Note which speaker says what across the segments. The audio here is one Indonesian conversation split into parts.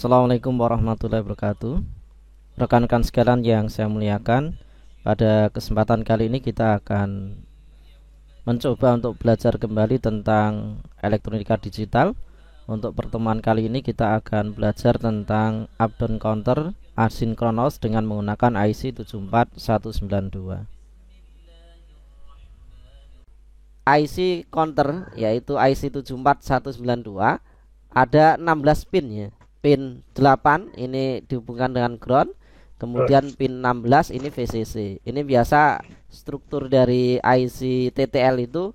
Speaker 1: Assalamualaikum warahmatullahi wabarakatuh. Rekan-rekan sekalian yang saya muliakan, pada kesempatan kali ini kita akan mencoba untuk belajar kembali tentang elektronika digital. Untuk pertemuan kali ini kita akan belajar tentang up down counter asinkronous dengan menggunakan IC 74192. IC counter yaitu IC 74192 ada 16 pin ya. Pin 8 ini dihubungkan dengan ground, kemudian pin 16 ini VCC. Ini biasa struktur dari IC TTL itu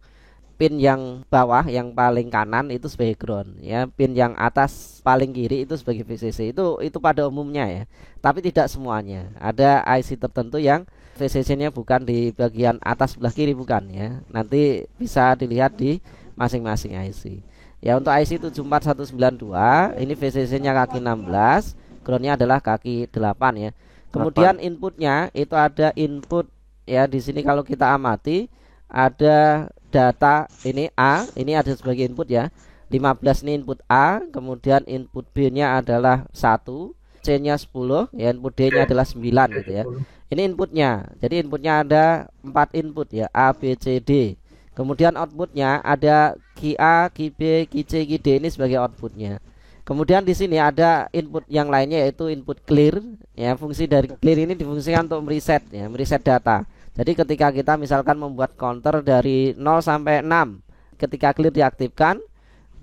Speaker 1: pin yang bawah yang paling kanan itu sebagai ground ya, pin yang atas paling kiri itu sebagai VCC. Itu pada umumnya ya. Tapi tidak semuanya. Ada IC tertentu yang VCC-nya bukan di bagian atas sebelah kiri, bukan ya. Nanti bisa dilihat di masing-masing IC. Ya, untuk IC 74192 ini VCC-nya kaki 16, ground-nya adalah kaki 8 ya. Kemudian inputnya itu ada input ya, di sini kalau kita amati ada data ini A, ini ada sebagai input ya. 15 ini input A, kemudian input B-nya adalah 1, C-nya 10, ya input D-nya adalah 9 gitu ya. Ini inputnya. Jadi inputnya ada 4 input ya, A, B, C, D. Kemudian outputnya ada QA, QB, QC, QD ini sebagai outputnya. Kemudian di sini ada input yang lainnya yaitu input clear. Ya, fungsi dari clear ini difungsikan untuk mereset ya, mereset data. Jadi ketika kita misalkan membuat counter dari 0 sampai 6, ketika clear diaktifkan,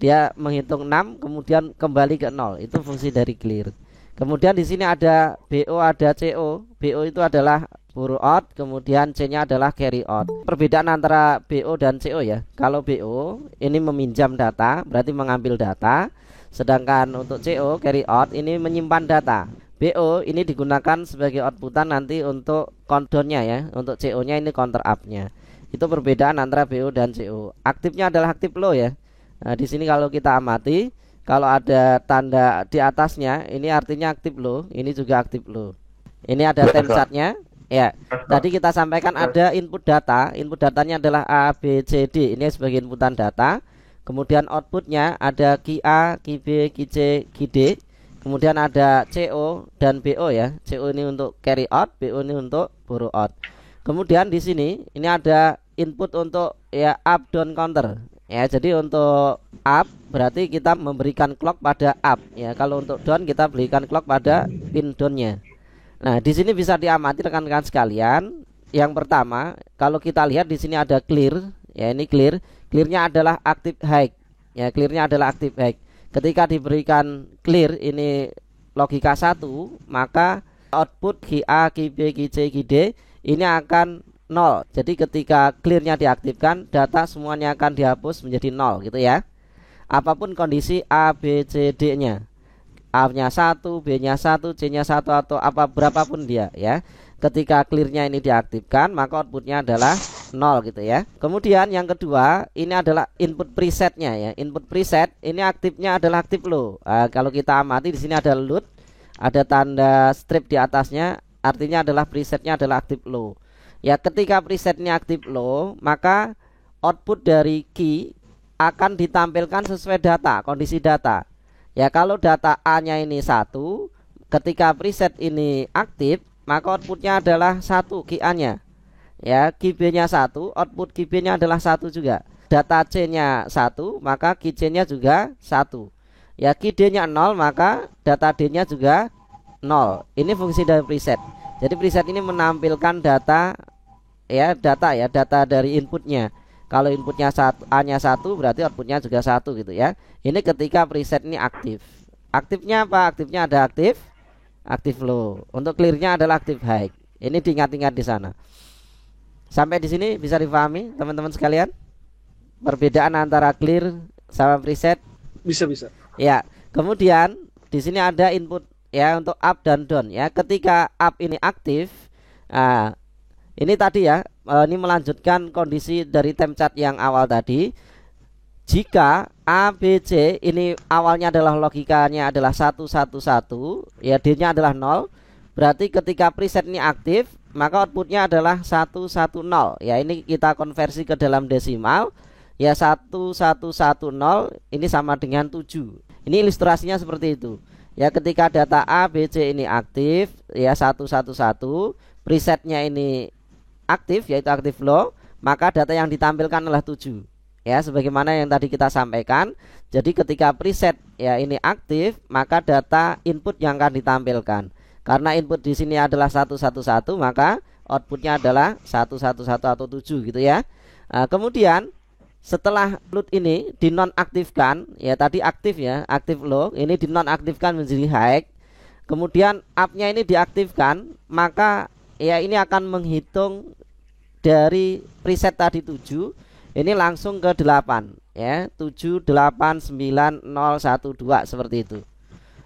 Speaker 1: dia menghitung 6 kemudian kembali ke 0. Itu fungsi dari clear. Kemudian di sini ada BO, ada CO. BO itu adalah borrow out, kemudian C-nya adalah carry out. Perbedaan antara BO dan CO ya. Kalau BO ini meminjam data, berarti mengambil data. Sedangkan untuk CO, carry out, ini menyimpan data. BO ini digunakan sebagai outputan nanti untuk countdown-nya ya. Untuk CO-nya ini counter up-nya. Itu perbedaan antara BO dan CO. Aktifnya adalah aktif low ya. Nah, di sini kalau kita amati, kalau ada tanda di atasnya, ini artinya aktif low, ini juga aktif low. Ini ada timestamp-nya. Ya, tadi kita sampaikan ada input data. Input datanya adalah A, B, C, D. Ini sebagai inputan data. Kemudian outputnya ada QA, QB, QC, QD. Kemudian ada CO dan BO ya. CO ini untuk carry out, BO ini untuk borrow out. Kemudian di sini ini ada input untuk ya up down counter. Ya, jadi untuk up berarti kita memberikan clock pada up ya. Kalau untuk down kita berikan clock pada pin down-nya. Nah, di sini bisa diamati rekan-rekan sekalian. Yang pertama, kalau kita lihat di sini ada clear, ya ini clear. Clearnya adalah active high. Ya, clearnya adalah active high. Ketika diberikan clear ini logika 1, maka output QA, QB, QC, QD ini akan 0. Jadi ketika clearnya diaktifkan, data semuanya akan dihapus menjadi 0 gitu ya. Apapun kondisi A, B, C, D-nya. A-nya 1, B-nya 1, C-nya 1 atau apa berapapun dia ya. Ketika clearnya ini diaktifkan, maka outputnya adalah 0 gitu ya. Kemudian yang kedua, ini adalah input presetnya ya. Input preset ini aktifnya adalah aktif low. Kalau kita amati di sini ada load, ada tanda strip di atasnya, artinya adalah presetnya adalah aktif low. Ya, ketika presetnya aktif low, maka output dari key akan ditampilkan sesuai data, kondisi data. Ya, kalau data A-nya ini 1, ketika preset ini aktif, maka outputnya adalah 1 QA-nya. Ya, QB-nya 1, output QB-nya adalah 1 juga. Data C-nya 1, maka QC-nya juga 1. Ya, QD-nya 0, maka data D-nya juga 0. Ini fungsi dari preset. Jadi preset ini menampilkan data ya, data dari inputnya. Kalau inputnya A-nya 1 berarti outputnya juga 1 gitu ya. Ini ketika preset ini aktif. Aktifnya apa? Aktifnya ada aktif low. Untuk clearnya adalah aktif high. Ini diingat-ingat di sana. Sampai di sini bisa dipahami teman-teman sekalian? Perbedaan antara clear sama preset?
Speaker 2: Bisa.
Speaker 1: Ya. Kemudian di sini ada input ya untuk up dan down ya. Ketika up ini aktif, ini tadi ya, ini melanjutkan kondisi dari timestamp yang awal tadi. Jika A, B, C ini awalnya adalah logikanya adalah 111, ya D-nya adalah 0. Berarti ketika preset ini aktif, maka outputnya adalah 110. Ya, ini kita konversi ke dalam desimal. Ya, 1110 ini sama dengan 7. Ini ilustrasinya seperti itu. Ya, ketika data A, B, C ini aktif ya 111, presetnya ini aktif yaitu aktif low, maka data yang ditampilkan adalah 7. Ya, sebagaimana yang tadi kita sampaikan. Jadi ketika preset ya ini aktif, maka data input yang akan ditampilkan. Karena input di sini adalah 111, maka outputnya adalah 111 atau 7 gitu ya. Kemudian setelah load ini dinonaktifkan, ya tadi aktif ya, aktif low, ini dinonaktifkan menjadi high. Kemudian up-nya ini diaktifkan, maka ya ini akan menghitung dari preset tadi 7, ini langsung ke 8 ya, 7 8 9 0 1 2 seperti itu.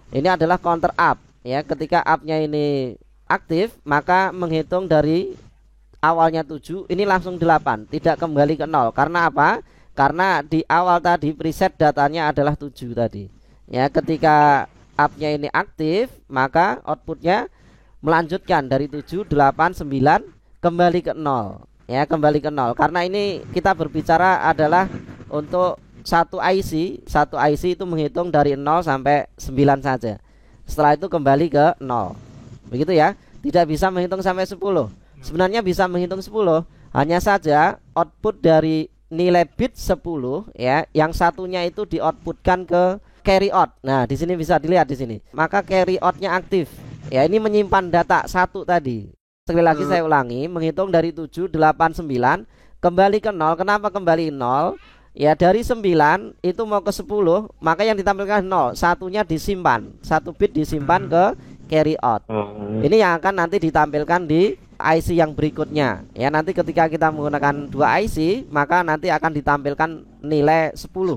Speaker 1: Ini adalah counter up ya, ketika up-nya ini aktif maka menghitung dari awalnya 7 ini langsung 8, tidak kembali ke 0. Karena apa? Karena di awal tadi preset datanya adalah 7 tadi. Ya, ketika up-nya ini aktif, maka outputnya melanjutkan dari 7 8 9 kembali ke 0. Ya, kembali ke 0. Karena ini kita berbicara adalah untuk satu IC itu menghitung dari 0 sampai 9 saja. Setelah itu kembali ke 0. Begitu ya. Tidak bisa menghitung sampai 10. Sebenarnya bisa menghitung 10, hanya saja output dari nilai bit 10 ya, yang satunya itu di-outputkan ke carry out. Nah, di sini bisa dilihat di sini. Maka carry out-nya aktif. Ya, ini menyimpan data 1 tadi. Sekali lagi saya ulangi, menghitung dari 7 8 9 kembali ke 0. Kenapa kembali 0? Ya, dari 9 itu mau ke 10, maka yang ditampilkan 0. Satunya disimpan, 1 bit disimpan ke carry out. Ini yang akan nanti ditampilkan di IC yang berikutnya. Ya, nanti ketika kita menggunakan 2 IC, maka nanti akan ditampilkan nilai 10.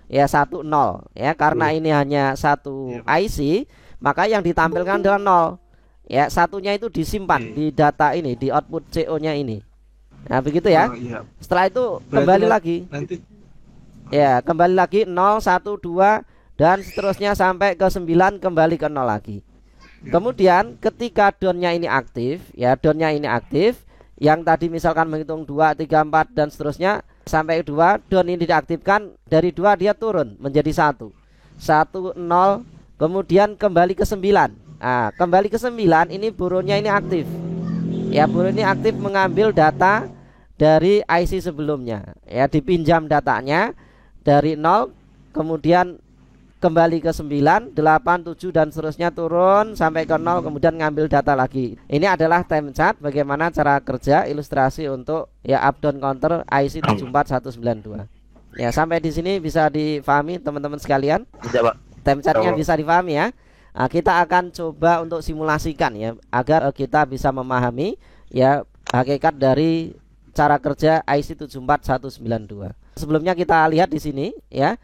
Speaker 1: Ya, 1 0. Ya, karena ini hanya satu IC, maka yang ditampilkan adalah 0. Ya, satunya itu disimpan di data ini, di output CO-nya ini. Nah, begitu ya. Setelah itu kembali lagi. Ya, kembali lagi 0 1 2 dan seterusnya sampai ke 9 kembali ke 0 lagi. Kemudian ketika down-nya ini aktif, ya down-nya ini aktif, yang tadi misalkan menghitung 2 3 4 dan seterusnya sampai 2, down ini diaktifkan, dari 2 dia turun menjadi 1 1 0, kemudian kembali ke 9. Nah, kembali ke 9 ini burunya ini aktif. Ya, buruh ini aktif mengambil data dari IC sebelumnya. Ya, dipinjam datanya dari 0, kemudian kembali ke 9, 8, 7 dan seterusnya turun sampai ke 0, kemudian ngambil data lagi. Ini adalah time chart bagaimana cara kerja ilustrasi untuk ya up down counter IC 74192. Ya, sampai di sini bisa difahami teman-teman sekalian?
Speaker 2: Bisa, Pak.
Speaker 1: Time chartnya bisa difahami ya. Nah, kita akan coba untuk simulasikan ya, agar kita bisa memahami ya hakikat dari cara kerja IC 74192. Sebelumnya kita lihat di sini ya.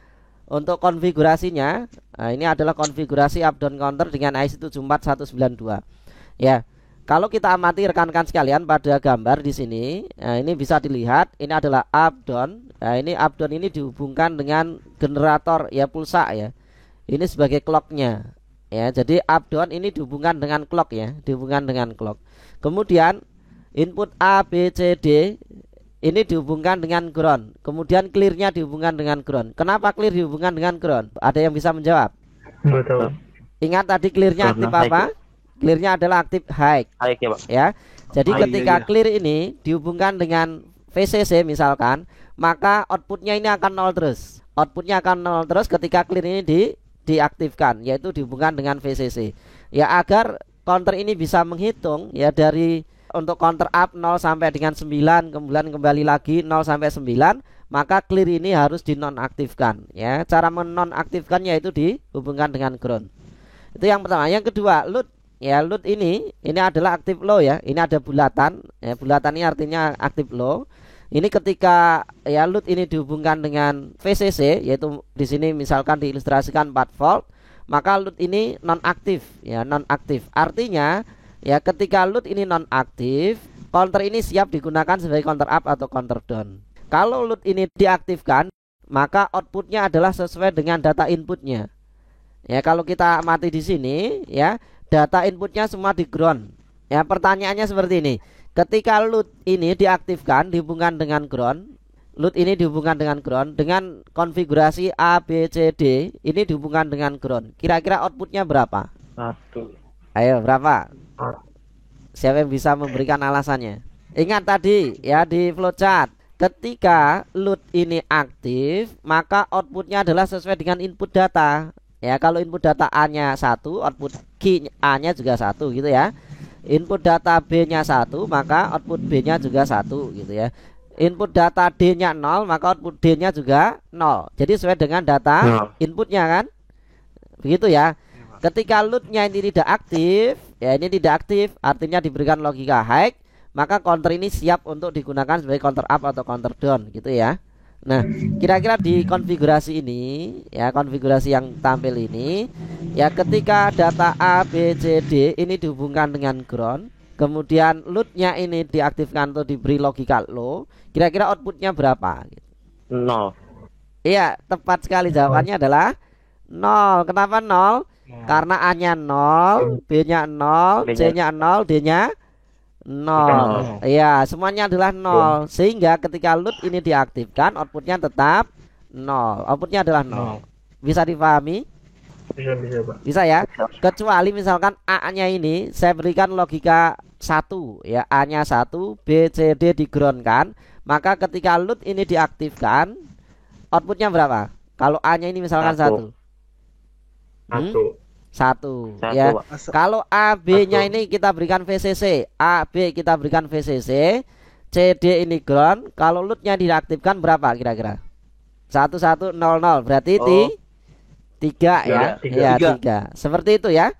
Speaker 1: Untuk konfigurasinya, nah ini adalah konfigurasi up down counter dengan IC 74192. Ya, kalau kita amati rekan-rekan sekalian pada gambar di sini, nah ini bisa dilihat ini adalah up down. Nah, ini up down ini dihubungkan dengan generator ya pulsa ya. Ini sebagai clocknya. Ya, jadi up down ini dihubungkan dengan clock ya, dihubungkan dengan clock. Kemudian input A, B, C, D ini dihubungkan dengan ground. Kemudian clear-nya dihubungkan dengan ground. Kenapa clear dihubungkan dengan ground? Ada yang bisa menjawab?
Speaker 2: Betul.
Speaker 1: Ingat tadi clear-nya aktif apa? Clear-nya adalah aktif high.
Speaker 2: High ya, Pak.
Speaker 1: Ya. Jadi ketika clear ini dihubungkan dengan VCC misalkan, maka outputnya ini akan 0 terus. Outputnya akan 0 terus ketika clear ini diaktifkan, yaitu dihubungkan dengan VCC. Ya, agar counter ini bisa menghitung ya dari untuk counter up 0 sampai dengan 9, kemudian kembali lagi 0 sampai 9, maka clear ini harus dinonaktifkan ya. Cara menonaktifkannya itu dihubungkan dengan ground. Itu yang pertama. Yang kedua, load. Ya, load ini adalah aktif low ya. Ini ada bulatan. Ya, bulatan ini artinya aktif low. Ini ketika ya load ini dihubungkan dengan VCC, yaitu di sini misalkan diilustrasikan 4 volt, maka load ini nonaktif ya, nonaktif. Artinya ya ketika load ini nonaktif, counter ini siap digunakan sebagai counter up atau counter down. Kalau load ini diaktifkan, maka outputnya adalah sesuai dengan data inputnya. Ya, kalau kita amati di sini ya, data inputnya semua di ground. Ya, pertanyaannya seperti ini. Ketika load ini diaktifkan dihubungkan dengan ground, load ini dihubungkan dengan ground dengan konfigurasi A, B, C, D ini dihubungkan dengan ground. Kira-kira outputnya berapa?
Speaker 2: 1.
Speaker 1: Ayo, berapa?
Speaker 2: Ah,
Speaker 1: Siapa yang bisa memberikan alasannya? Ingat tadi ya di flowchart, ketika load ini aktif, maka outputnya adalah sesuai dengan input data. Ya, kalau input data A-nya 1, output key A-nya juga 1 gitu ya. Input data B-nya 1, maka output B-nya juga 1 gitu ya. Input data D-nya 0, maka output D-nya juga 0. Jadi sesuai dengan data inputnya kan? Begitu ya. Ketika loadnya ini tidak aktif, ya ini tidak aktif, artinya diberikan logika high, maka counter ini siap untuk digunakan sebagai counter up atau counter down gitu ya. Nah, kira-kira di konfigurasi ini, ya konfigurasi yang tampil ini, ya ketika data A, B, C, D ini dihubungkan dengan ground, kemudian loadnya ini diaktifkan atau diberi logika low, kira-kira outputnya berapa?
Speaker 2: 0.
Speaker 1: Iya, tepat sekali jawabannya adalah 0. Kenapa 0? Karena A-nya 0, B-nya 0, C-nya 0, D-nya 0. Iya, semuanya adalah 0. Sehingga ketika load ini diaktifkan, outputnya tetap 0. Outputnya adalah 0. Bisa dipahami?
Speaker 2: Bisa, Pak.
Speaker 1: Bisa ya? Kecuali misalkan A-nya ini saya berikan logika 1 ya, A-nya 1, B, C, D di ground kan. Maka ketika load ini diaktifkan, outputnya berapa? Kalau A-nya ini misalkan 1. 1 ya. Kalau A, B-nya ini kita berikan VCC, A, B kita berikan VCC, C, D ini ground. Kalau loadnya diaktifkan berapa kira-kira? 1 1 0 0 berarti 3 ya. Ya 3. Seperti itu ya.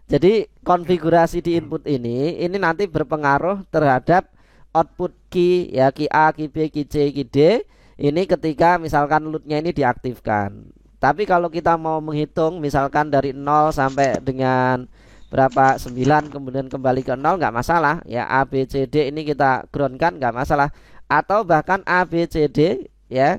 Speaker 1: Jadi konfigurasi di input ini nanti berpengaruh terhadap output key ya, key A, key B, key C, key D ini ketika misalkan loadnya ini diaktifkan. Tapi kalau kita mau menghitung misalkan dari 0 sampai dengan berapa 9 kemudian kembali ke 0 nggak masalah ya. A, B, C, D ini kita groundkan nggak masalah. Atau bahkan A, B, C, D ya,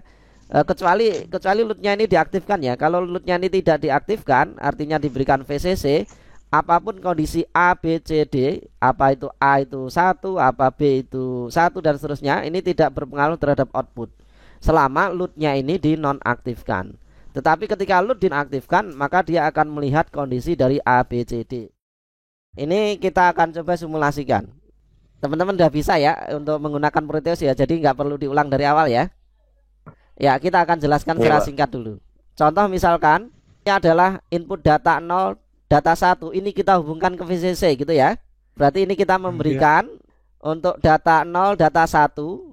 Speaker 1: kecuali loadnya ini diaktifkan ya. Kalau loadnya ini tidak diaktifkan, artinya diberikan VCC, apapun kondisi A, B, C, D, apa itu A itu 1, apa B itu 1 dan seterusnya, ini tidak berpengaruh terhadap output selama loadnya ini dinonaktifkan. Tetapi ketika load dinaktifkan, maka dia akan melihat kondisi dari A, B, C, D. Ini kita akan coba simulasikan. Teman-teman udah bisa ya untuk menggunakan Proteus ya, jadi nggak perlu diulang dari awal ya. Ya, kita akan jelaskan secara singkat dulu. Contoh misalkan ini adalah input data 0, data 1, ini kita hubungkan ke VCC gitu ya. Berarti ini kita memberikan untuk data 0, data 1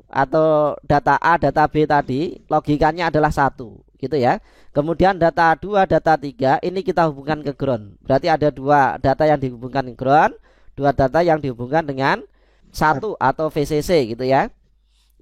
Speaker 1: atau data A, data B tadi logikanya adalah 1 gitu ya. Kemudian data 2, data 3 ini kita hubungkan ke ground. Berarti ada 2 data yang dihubungkan ke ground, 2 data yang dihubungkan dengan 1 atau VCC gitu ya.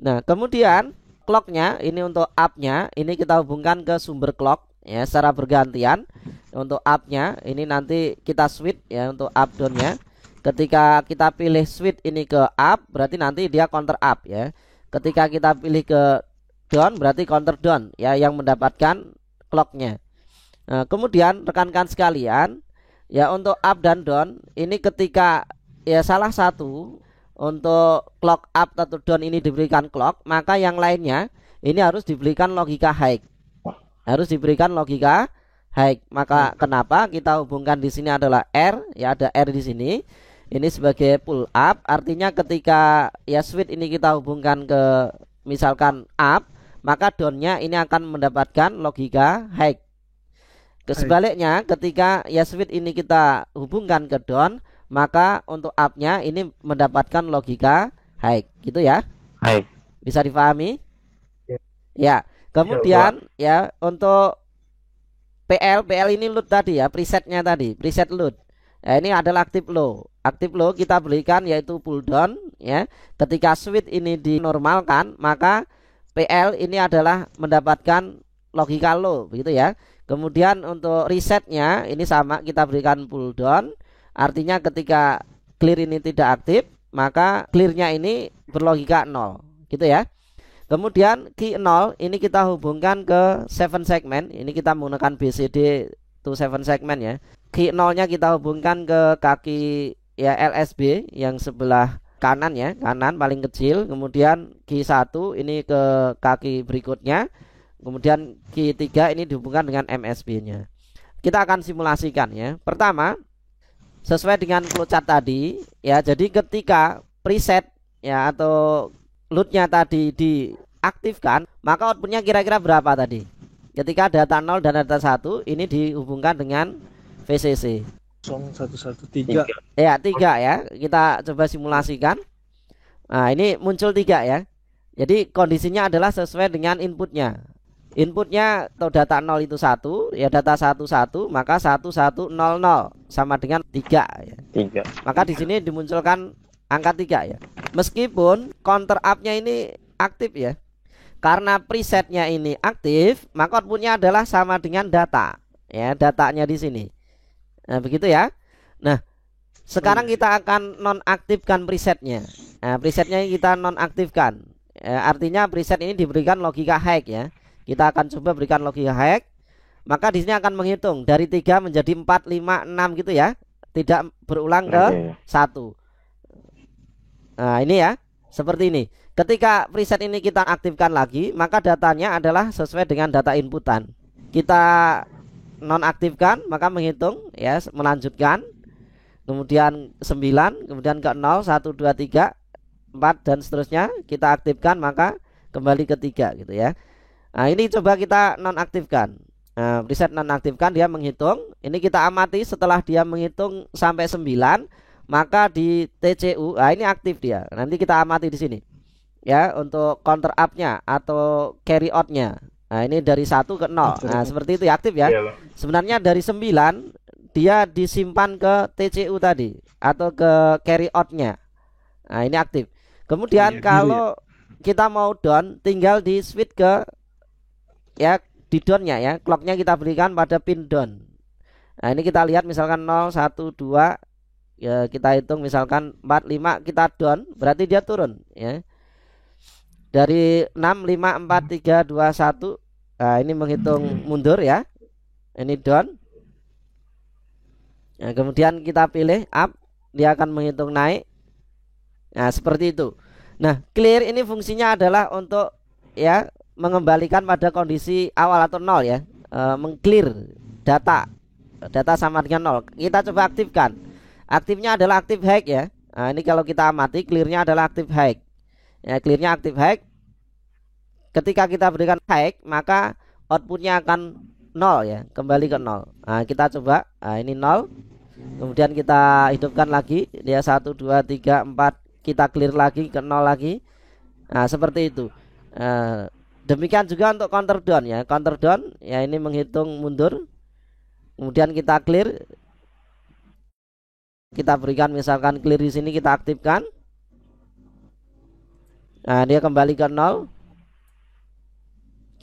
Speaker 1: Nah, kemudian clocknya ini untuk up-nya ini kita hubungkan ke sumber clock ya secara bergantian. Untuk up-nya ini nanti kita switch ya untuk up down-nya. Ketika kita pilih switch ini ke up, berarti nanti dia counter up ya. Ketika kita pilih ke down, berarti counter down ya yang mendapatkan clocknya. Nah, kemudian rekan-rekan sekalian ya, untuk up dan down ini ketika ya salah satu untuk clock up atau down ini diberikan clock, maka yang lainnya ini harus diberikan logika high. Harus diberikan logika high. Maka kenapa kita hubungkan di sini adalah R ya, ada R di sini. Ini sebagai pull up, artinya ketika ya switch ini kita hubungkan ke misalkan up, maka downnya ini akan mendapatkan logika high. Sebaliknya ketika ya switch ini kita hubungkan ke down, maka untuk up-nya ini mendapatkan logika high gitu ya.
Speaker 2: High.
Speaker 1: Bisa dipahami? Ya. Kemudian ya untuk PL ini load tadi ya, presetnya tadi, preset load. Nah, ini adalah active low. Active low kita berikan yaitu pull down ya. Ketika switch ini dinormalkan, maka PL ini adalah mendapatkan logika low begitu ya. Kemudian untuk resetnya ini sama, kita berikan pull down. Artinya ketika clear ini tidak aktif, maka clearnya ini berlogika 0 gitu ya. Kemudian key 0 ini kita hubungkan ke 7 segment. Ini kita menggunakan BCD to 7 segment ya. Key 0 nya kita hubungkan ke kaki ya LSB yang sebelah kanan ya, kanan paling kecil, kemudian Q1 ini ke kaki berikutnya, kemudian Q3 ini dihubungkan dengan MSB-nya. Kita akan simulasikan ya. Pertama, sesuai dengan flowchart tadi ya, jadi ketika preset ya atau loadnya tadi diaktifkan, maka outputnya kira-kira berapa tadi? Ketika data 0 dan data 1 ini dihubungkan dengan VCC
Speaker 3: 0113.
Speaker 1: ya, 3 ya. Kita coba simulasikan. Nah, ini muncul 3 ya. Jadi kondisinya adalah sesuai dengan inputnya. Inputnya atau data 0 itu 1 ya, data 1 maka 1100 sama dengan 3 ya.
Speaker 2: 3.
Speaker 1: Maka di sini dimunculkan angka 3 ya. Meskipun counter up-nya ini aktif ya. Karena presetnya ini aktif, maka outputnya adalah sama dengan data ya, datanya di sini. Nah, begitu ya. Nah, sekarang kita akan nonaktifkan presetnya. Nah, presetnya kita nonaktifkan. Artinya preset ini diberikan logika high ya. Kita akan coba berikan logika high. Maka di sini akan menghitung dari 3 menjadi 4, 5, 6 gitu ya. Tidak berulang ke 1. Nah, ini ya. Seperti ini. Ketika preset ini kita aktifkan lagi, maka datanya adalah sesuai dengan data inputan. Kita nonaktifkan, maka menghitung ya, melanjutkan. Kemudian 9, kemudian ke 0, 1, 2, 3, 4 dan seterusnya. Kita aktifkan, maka kembali ke 3 gitu ya. Nah, ini coba kita nonaktifkan. Nah, preset nonaktifkan, dia menghitung. Ini kita amati setelah dia menghitung sampai 9, maka di TCU, nah ini aktif dia. Nanti kita amati di sini. Ya, untuk counter up-nya atau carry out-nya. Nah, ini dari 1 ke 0. Nah, seperti itu ya, aktif ya. Sebenarnya dari 9 dia disimpan ke TCU tadi atau ke carry out-nya. Nah, ini aktif. Kemudian kalau kita mau down, tinggal di switch ke ya, di down-nya ya. Clock-nya kita berikan pada pin down. Nah, ini kita lihat misalkan 0, 1, 2 ya, kita hitung misalkan 4, 5 kita down, berarti dia turun ya. Dari 6, 5, 4, 3, 2, 1. Nah, ini menghitung mundur ya. Ini down. Nah, kemudian kita pilih up, dia akan menghitung naik. Nah, seperti itu. Nah, clear ini fungsinya adalah untuk ya, mengembalikan pada kondisi awal atau 0 ya. Mengclear data. Data sama dengan 0. Kita coba aktifkan. Aktifnya adalah aktif high ya. Nah, ini kalau kita amati, clearnya adalah aktif high. Ya, clearnya aktif high. Ketika kita berikan high, maka outputnya akan 0 ya, kembali ke 0. Nah, kita coba. Nah, ini 0. Kemudian kita hidupkan lagi. Dia 1, 2, 3, 4. Kita clear lagi ke 0 lagi. Nah, seperti itu. Demikian juga untuk counter down ya. Counter down ya, ini menghitung mundur. Kemudian kita clear. Kita berikan misalkan clear di sini, kita aktifkan. Nah, dia kembali ke 0.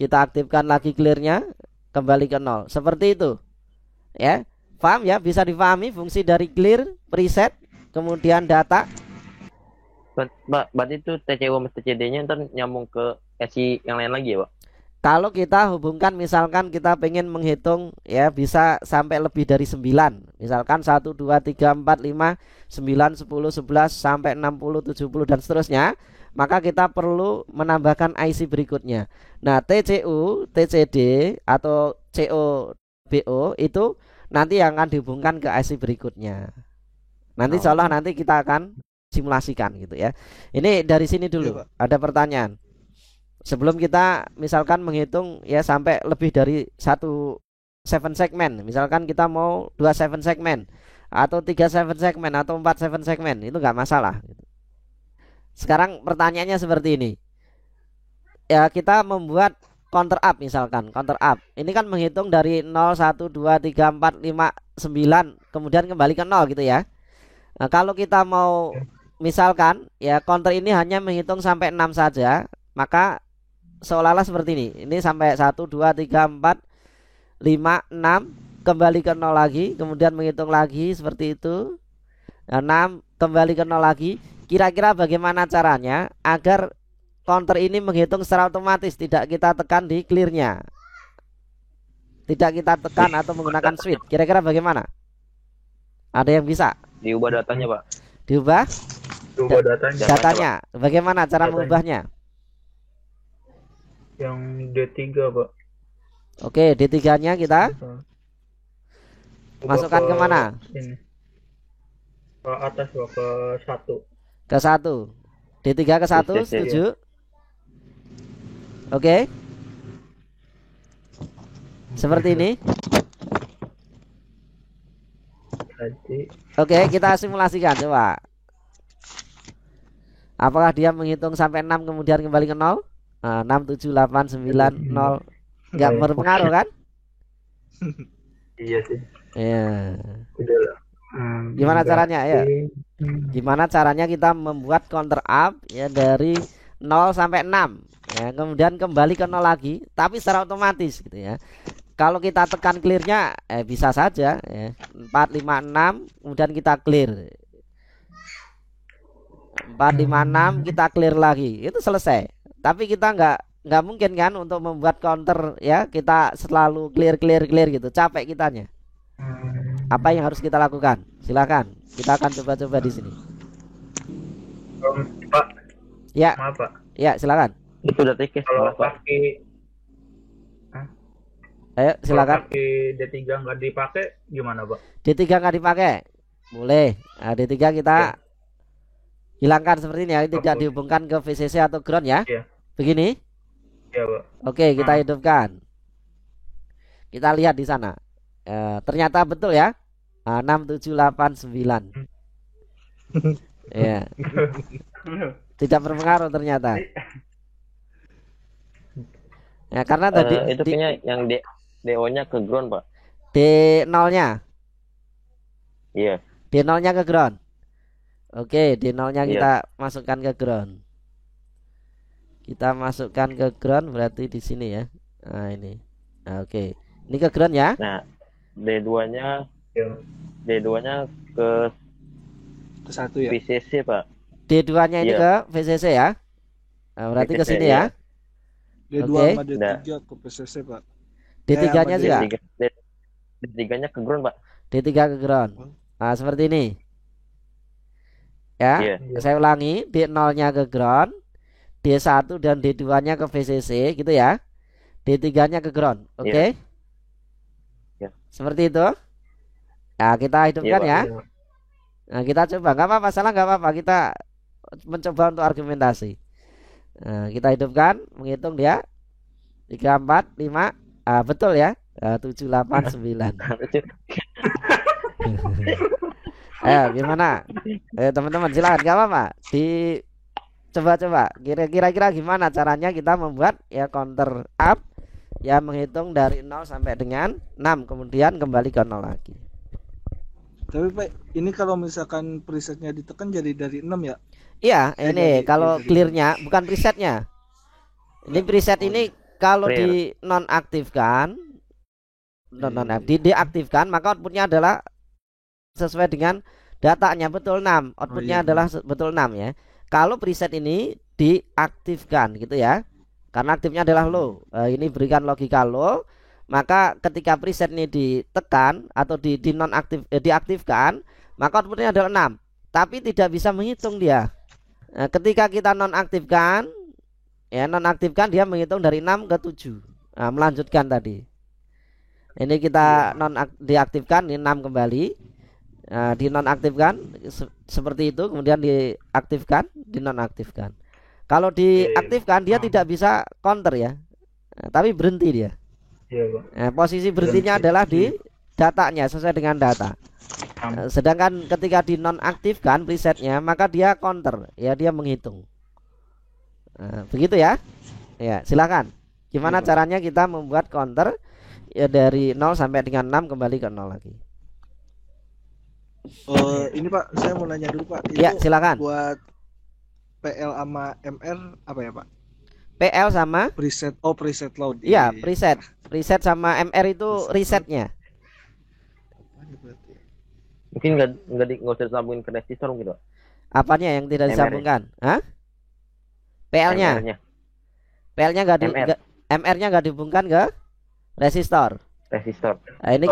Speaker 1: Kita aktifkan lagi clearnya, kembali ke 0. Seperti itu. Ya. Paham ya? Bisa dipahami fungsi dari clear, preset, kemudian data.
Speaker 2: Berarti itu TCU sama TCD-nya ntar nyambung ke SI yang lain lagi ya, Pak?
Speaker 1: Kalau kita hubungkan, misalkan kita pengen menghitung ya, bisa sampai lebih dari 9. Misalkan 1, 2, 3, 4, 5, 9, 10, 11 sampai 60, 70 dan seterusnya, maka kita perlu menambahkan IC berikutnya. Nah, TCU, TCD atau COBO itu nanti yang akan dihubungkan ke IC berikutnya. Nanti insyaallah nanti kita akan simulasikan gitu ya. Ini dari sini dulu. Ya, ada pertanyaan. Sebelum kita misalkan menghitung ya sampai lebih dari 1 7 segmen, misalkan kita mau 2 7 segmen atau 3 7 segmen atau 4 7 segmen, itu nggak masalah gitu. Sekarang pertanyaannya seperti ini. Ya, kita membuat counter up misalkan, counter up. Ini kan menghitung dari 0, 1, 2, 3, 4, 5, 9, kemudian kembali ke 0 gitu ya. Nah, kalau kita mau misalkan ya counter ini hanya menghitung sampai 6 saja, maka seolah-olah seperti ini. Ini sampai 1, 2, 3, 4, 5, 6, kembali ke 0 lagi, kemudian menghitung lagi seperti itu. 6, kembali ke 0 lagi. Kira-kira bagaimana caranya agar counter ini menghitung secara otomatis, tidak kita tekan di clearnya, tidak kita tekan atau menggunakan switch? Kira-kira bagaimana? Ada yang bisa?
Speaker 2: Diubah datanya, Pak.
Speaker 1: Diubah?
Speaker 3: Coba datanya.
Speaker 1: Datanya. Bagaimana cara
Speaker 3: Datanya.
Speaker 1: mengubahnya?
Speaker 3: Yang D3, Pak.
Speaker 1: Oke, D3-nya kita
Speaker 3: Ubah
Speaker 1: masukkan ke mana?
Speaker 3: Ini. Ke atas, Pak, ke 1.
Speaker 1: Ke 1. D3 ke 1,
Speaker 2: Yes, yes, yes,
Speaker 1: setuju? Oke. Seperti ini.
Speaker 3: Jadi
Speaker 1: Oke, kita simulasikan coba. Apakah dia menghitung sampai 6 kemudian kembali ke 0? 6, 7, 8, 9, 0. Nggak berpengaruh kan?
Speaker 3: iya sih.
Speaker 1: Ya.
Speaker 3: Udah lah.
Speaker 1: Gimana caranya ya? Gimana caranya kita membuat counter up ya dari 0 sampai 6 ya, kemudian kembali ke 0 lagi tapi secara otomatis gitu ya. Kalau kita tekan clearnya bisa saja ya. 4, 5, 6 kemudian kita clear. 4, 5, 6 kita clear lagi. Itu selesai. Tapi kita nggak mungkin kan untuk membuat counter ya kita selalu clear gitu. Capek kitanya. Apa yang harus kita lakukan? Silakan. Kita akan coba-coba di sini.
Speaker 3: Pak.
Speaker 1: Ya.
Speaker 3: Maaf, Pak.
Speaker 1: Ya, silakan.
Speaker 2: Itu udah tikis.
Speaker 3: Kalau kaki
Speaker 1: Ayo, silakan.
Speaker 3: Kalau kaki D3 nggak dipakai gimana, Pak?
Speaker 1: D3 nggak dipakai. Boleh. Nah, D3 kita hilangkan seperti ini ya, tidak dihubungkan ke VCC atau ground ya.
Speaker 3: Iya.
Speaker 1: Begini.
Speaker 3: Iya, Pak.
Speaker 1: Oke, kita hidupkan. Kita lihat di sana. Ternyata betul ya. 6, 7, 8, 9. Ya. Tidak berpengaruh ternyata. Ya, karena tadi
Speaker 2: itu punya yang DO-nya ke ground, Pak.
Speaker 1: D0-nya.
Speaker 2: Iya.
Speaker 1: D0-nya ke ground. Oke, D0-nya
Speaker 2: Iya.
Speaker 1: kita masukkan ke ground. Kita masukkan ke ground berarti di sini ya. Nah, ini. Nah, oke. Ini ke ground ya.
Speaker 2: Nah, D2-nya
Speaker 3: Iya.
Speaker 2: D2-nya ke
Speaker 3: 1 ya.
Speaker 2: VCC, Pak.
Speaker 1: D2-nya ini
Speaker 2: Iya.
Speaker 1: ke VCC ya. Nah, berarti ke
Speaker 2: VCC,
Speaker 1: sini
Speaker 2: iya.
Speaker 1: ya.
Speaker 3: D2
Speaker 1: Oke.
Speaker 3: sama D3 ke PCC, Pak.
Speaker 1: D3-nya
Speaker 3: sama
Speaker 1: juga.
Speaker 2: D3-nya ke ground, Pak.
Speaker 1: D3 ke ground. Nah, seperti ini. Ya.
Speaker 2: Iya.
Speaker 1: Saya ulangi, D0-nya ke ground, D1 dan D2-nya ke VCC gitu ya. D3-nya ke ground. Oke.
Speaker 2: Iya.
Speaker 1: Seperti itu. Nah, kita hidupkan
Speaker 2: Iya,
Speaker 1: ya.
Speaker 3: Iya.
Speaker 1: Nah, kita coba, nggak apa-apa, salah nggak apa-apa, kita mencoba untuk argumentasi. Nah, kita hidupkan, menghitung dia 3, 4, 5, betul ya, 7, 8, 9. Ayo, gimana? Teman-teman silakan, nggak apa-apa, coba-coba, kira-kira gimana caranya kita membuat ya counter up ya menghitung dari 0 sampai dengan 6, kemudian kembali ke 0 lagi.
Speaker 3: Tapi Pak, ini kalau misalkan presetnya ditekan jadi dari 6 ya?
Speaker 1: Iya, ini
Speaker 3: jadi-
Speaker 1: kalau
Speaker 3: jadi-
Speaker 1: clearnya bukan presetnya. Ini preset ini kalau
Speaker 2: Clear.
Speaker 1: di nonaktifkan, diaktifkan maka outputnya adalah sesuai dengan datanya betul 6. Outputnya
Speaker 3: iya.
Speaker 1: adalah betul 6 ya. Kalau preset ini diaktifkan gitu ya. Karena aktifnya adalah low. Ini berikan logika low. Maka ketika preset ini ditekan atau diaktifkan, maka outputnya adalah 6. Tapi tidak bisa menghitung dia. Ketika kita nonaktifkan, dia menghitung dari 6 ke 7. Nah, melanjutkan tadi. Ini kita diaktifkan, ini 6 kembali. Dinonaktifkan seperti itu, kemudian diaktifkan, dinonaktifkan. Kalau diaktifkan dia tidak bisa counter ya. Tapi berhenti dia.
Speaker 3: Iya, Pak.
Speaker 1: Posisi berhentinya adalah di datanya sesuai dengan data. Sedangkan ketika dinonaktifkan presetnya maka dia counter ya, dia menghitung. Begitu ya. Ya, silakan. Gimana caranya kita membuat counter ya dari 0 sampai dengan 6 kembali ke 0 lagi.
Speaker 3: Ini Pak, saya mau nanya dulu Pak. Itu
Speaker 1: Ya, silakan.
Speaker 3: buat PL sama MR apa ya Pak?
Speaker 1: PL sama
Speaker 3: Preset load.
Speaker 1: iya, preset sama MR itu resetnya.
Speaker 2: Mungkin nggak usah disambungin ke resistor gitu.
Speaker 1: Apanya yang tidak
Speaker 2: MR.
Speaker 1: disambungkan? Hah? PL-nya.
Speaker 2: MR-nya.
Speaker 1: PL-nya nggak
Speaker 2: MR.
Speaker 1: MR-nya nggak dihubungkan ke resistor.
Speaker 2: Resistor.
Speaker 1: Nah, ini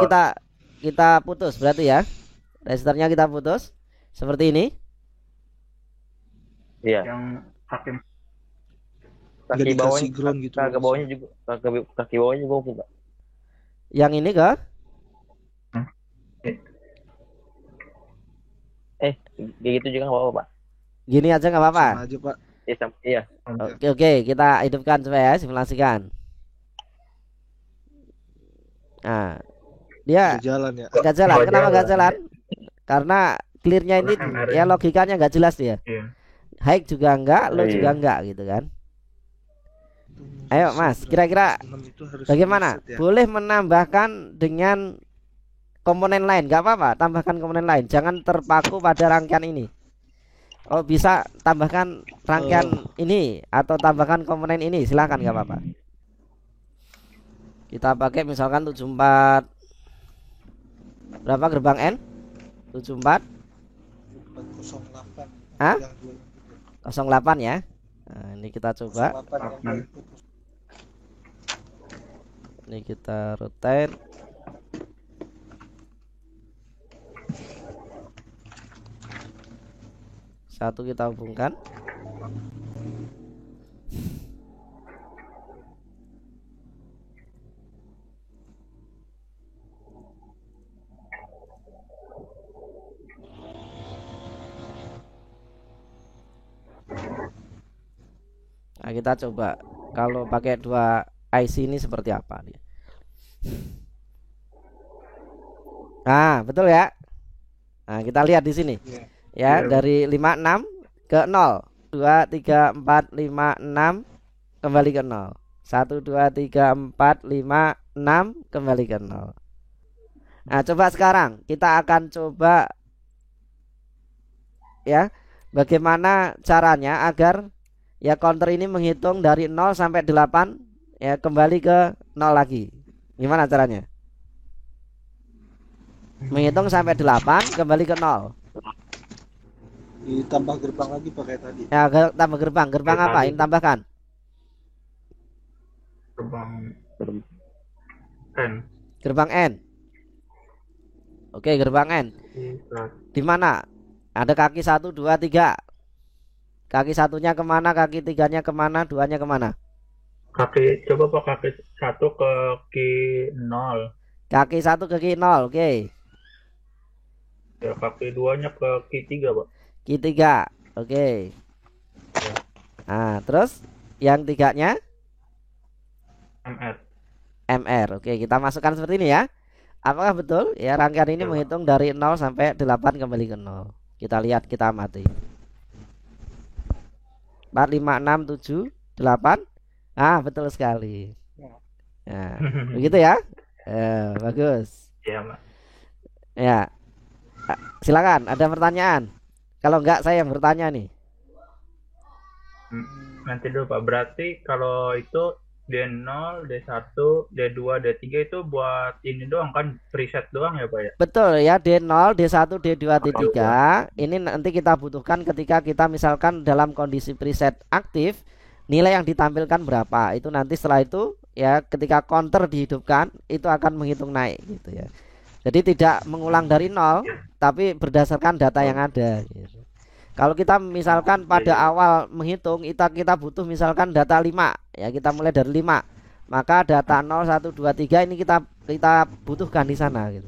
Speaker 1: kita putus berarti ya. Resistornya kita putus seperti ini.
Speaker 2: Iya.
Speaker 4: Yang kaki
Speaker 3: Nggak
Speaker 2: Kaki
Speaker 3: dikasih
Speaker 2: bawahnya,
Speaker 3: ground gitu
Speaker 2: kaki
Speaker 3: langsung.
Speaker 2: bawahnya juga, kaki bawahnya juga oke, Pak.
Speaker 1: Yang ini ke
Speaker 2: Kayak gitu juga nggak apa-apa, Pak.
Speaker 1: gini aja nggak apa-apa.
Speaker 3: Sama aja Pak.
Speaker 2: Iya.
Speaker 1: Oke, oke, kita hidupkan coba ya, simulasikan. Nah, dia
Speaker 3: Nggak jalan ya.
Speaker 1: nggak jalan.
Speaker 4: Nggak
Speaker 1: Kenapa nggak
Speaker 4: jalan.
Speaker 1: jalan? Karena clearnya ini
Speaker 4: Karena MR
Speaker 1: ya
Speaker 4: -nya.
Speaker 1: logikanya nggak jelas dia.
Speaker 4: Iya.
Speaker 1: High juga enggak, low
Speaker 2: Iya.
Speaker 1: juga enggak gitu kan. Ayo Mas, kira-kira
Speaker 3: 6 itu harus
Speaker 1: bagaimana?
Speaker 3: reset ya.
Speaker 1: Boleh menambahkan dengan komponen lain, nggak apa-apa. Tambahkan komponen lain, jangan terpaku pada rangkaian ini. Oh bisa tambahkan rangkaian ini atau tambahkan komponen ini, silakan nggak apa-apa. Kita pakai misalkan 74 berapa gerbang N? 74
Speaker 3: 408.
Speaker 1: Hah?
Speaker 3: Yang dua itu.
Speaker 1: 08 ya. Nah, ini kita coba.
Speaker 3: 08 yang dua itu.
Speaker 1: Ini kita rotate. Satu kita hubungkan. Nah, kita coba kalau pakai dua IC ini seperti apa dia. Nah, betul ya. Nah, kita lihat di sini.
Speaker 3: Iya.
Speaker 1: Ya,
Speaker 4: Iya.
Speaker 1: dari 56 ke 0. 2 3 4 5 6 kembali ke 0. 1 2 3 4 5 6 kembali ke 0. Nah, coba sekarang kita akan coba ya, bagaimana caranya agar ya counter ini menghitung dari 0 sampai 8 ya kembali ke 0 lagi. Gimana caranya? Menghitung sampai 8 kembali ke 0.
Speaker 3: Ditambah gerbang lagi pakai tadi.
Speaker 1: Ya, tambah gerbang. Gerbang
Speaker 4: Kayak
Speaker 1: apa?
Speaker 4: tadi.
Speaker 1: Ini tambahkan.
Speaker 4: Gerbang N.
Speaker 1: Gerbang N. Oke, gerbang N. Di mana? Ada kaki 1 2 3. Kaki satunya kemana? Kaki tiganya kemana? Duanya kemana?
Speaker 4: Kaki coba Pak, kaki 1 ke ki 0.
Speaker 1: Kaki 1 ke kaki 0. Oke.
Speaker 4: Ya, kaki 2-nya ke ki 3, Pak.
Speaker 1: Kaki 3. Oke. Nah, terus yang tiganya
Speaker 4: MR.
Speaker 1: MR. Oke, kita masukkan seperti ini ya. Apakah betul? Ya, rangkaian ini
Speaker 4: Ya, Pak.
Speaker 1: menghitung dari 0 sampai 8 kembali ke 0. Kita lihat, kita amati. 4 5 6 7 8. Ah, betul sekali. Nah, begitu ya. Bagus.
Speaker 4: Ya, Pak.
Speaker 1: Ya. Silakan, ada pertanyaan. Kalau enggak saya yang bertanya nih.
Speaker 4: Nanti dulu Pak, berarti kalau itu D0, D1, D2, D3 itu buat ini doang kan, preset doang ya Pak ya?
Speaker 1: Betul ya, D0, D1, D2, D3. Ini nanti kita butuhkan ketika kita misalkan dalam kondisi preset aktif, nilai yang ditampilkan berapa. Itu nanti setelah itu ya ketika counter dihidupkan itu akan menghitung naik gitu ya. Jadi tidak mengulang dari nol, tapi berdasarkan data yang ada gitu. Kalau kita misalkan pada awal menghitung kita butuh misalkan data 5 ya, kita mulai dari 5. Maka data 0 1 2 3 ini kita butuhkan di sana gitu.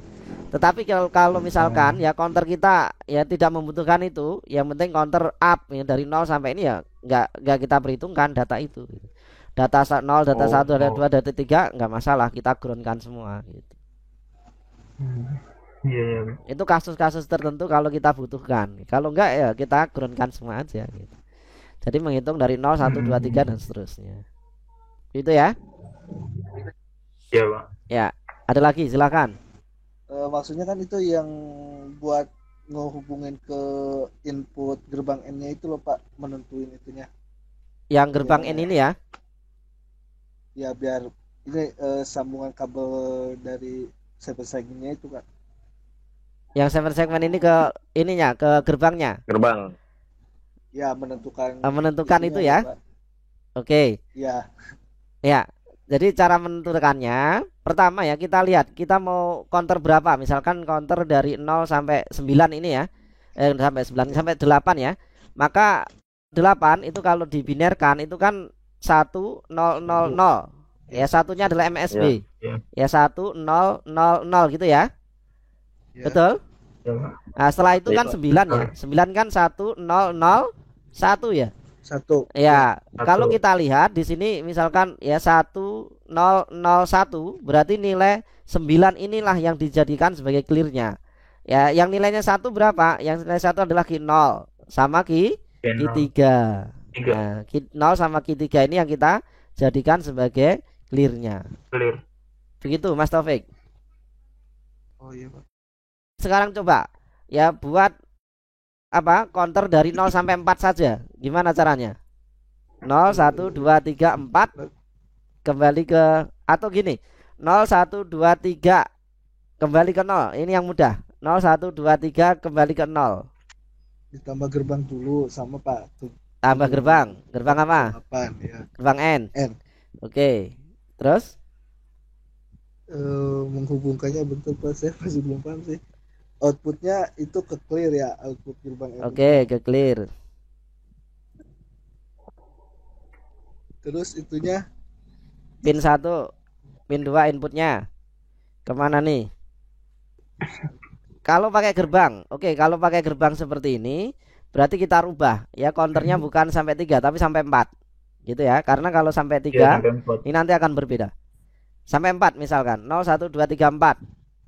Speaker 1: Tetapi kalau misalkan ya counter kita ya tidak membutuhkan itu, yang penting counter up ya, dari 0 sampai ini ya enggak kita perhitungkan data itu gitu. Data 0, data 1, data 2, data 3 enggak masalah, kita groundkan semua gitu.
Speaker 4: Iya.
Speaker 1: Itu kasus-kasus tertentu kalau kita butuhkan. Kalau enggak ya kita groundkan semua aja gitu. Jadi menghitung dari 0 1 2 3 dan seterusnya. Itu ya.
Speaker 4: Iya Pak.
Speaker 1: Ya, ada lagi silakan.
Speaker 3: Maksudnya kan itu yang buat ngehubungin ke input gerbang N-nya itu loh Pak, menentuin itunya.
Speaker 1: Yang gerbang N ini ya.
Speaker 3: Ya biar ini sambungan kabel dari server segmennya itu Kak.
Speaker 1: Yang 7 segmen ini ke ininya, ke gerbangnya.
Speaker 2: Gerbang.
Speaker 3: Ya menentukan
Speaker 1: Menentukan
Speaker 3: itunya
Speaker 1: itu ya.
Speaker 3: Pak.
Speaker 1: Oke.
Speaker 3: Ya.
Speaker 1: Ya. Jadi cara menentukannya pertama ya kita lihat kita mau counter berapa. Misalkan counter dari 0 sampai 9 ini ya. Sampai 9 sampai 8 ya. Maka 8 itu kalau dibinerkan itu kan 1 0 0 0. Ya, satunya adalah MSB. Ya, 1 0 0 0 gitu ya.
Speaker 3: Ya.
Speaker 1: Betul?
Speaker 4: Ya, Pak.
Speaker 1: Nah, setelah itu kan
Speaker 2: Iya, Pak.
Speaker 1: 9 ya. 9 kan 1 0 0 1 ya.
Speaker 3: 1.
Speaker 1: Ya,
Speaker 4: Satu.
Speaker 1: kalau kita lihat di sini misalkan ya 1 0 0 1 berarti nilai 9 inilah yang dijadikan sebagai clearnya. Ya, yang nilainya 1 berapa? Yang nilai 1 adalah Q0 sama Q3.
Speaker 4: Tiga.
Speaker 1: Nah, Q0 sama Q3 ini yang kita jadikan sebagai clearnya.
Speaker 4: Clear.
Speaker 1: Begitu, Mas Taufik.
Speaker 3: Oh iya, Pak.
Speaker 1: Sekarang coba ya buat apa? Counter dari 0 sampai 4 saja. Gimana caranya? 0 1 2 3 4 kembali ke atau gini. 0 1 2 3 kembali ke 0. Ini yang mudah. 0 1 2 3 kembali ke 0.
Speaker 3: Ditambah gerbang dulu sama Pak.
Speaker 1: Tambah gerbang. Gerbang apa?
Speaker 3: 8 ya.
Speaker 1: Gerbang N.
Speaker 3: N.
Speaker 1: Oke. Terus
Speaker 3: Menghubungkannya betul Pak, saya masih belum paham sih. Outputnya itu ke clear ya, output gerbang N.
Speaker 1: oke, ke clear.
Speaker 3: Terus itunya
Speaker 1: Pin 1, pin 2 inputnya. Kemana nih? Kalau pakai gerbang, oke, kalau pakai gerbang seperti ini, berarti kita rubah ya counternya bukan sampai 3 tapi sampai 4. Gitu ya. Karena kalau sampai 3
Speaker 4: Ya, sampai 4.
Speaker 1: ini nanti akan berbeda. Sampai 4 misalkan 0 1 2 3 4.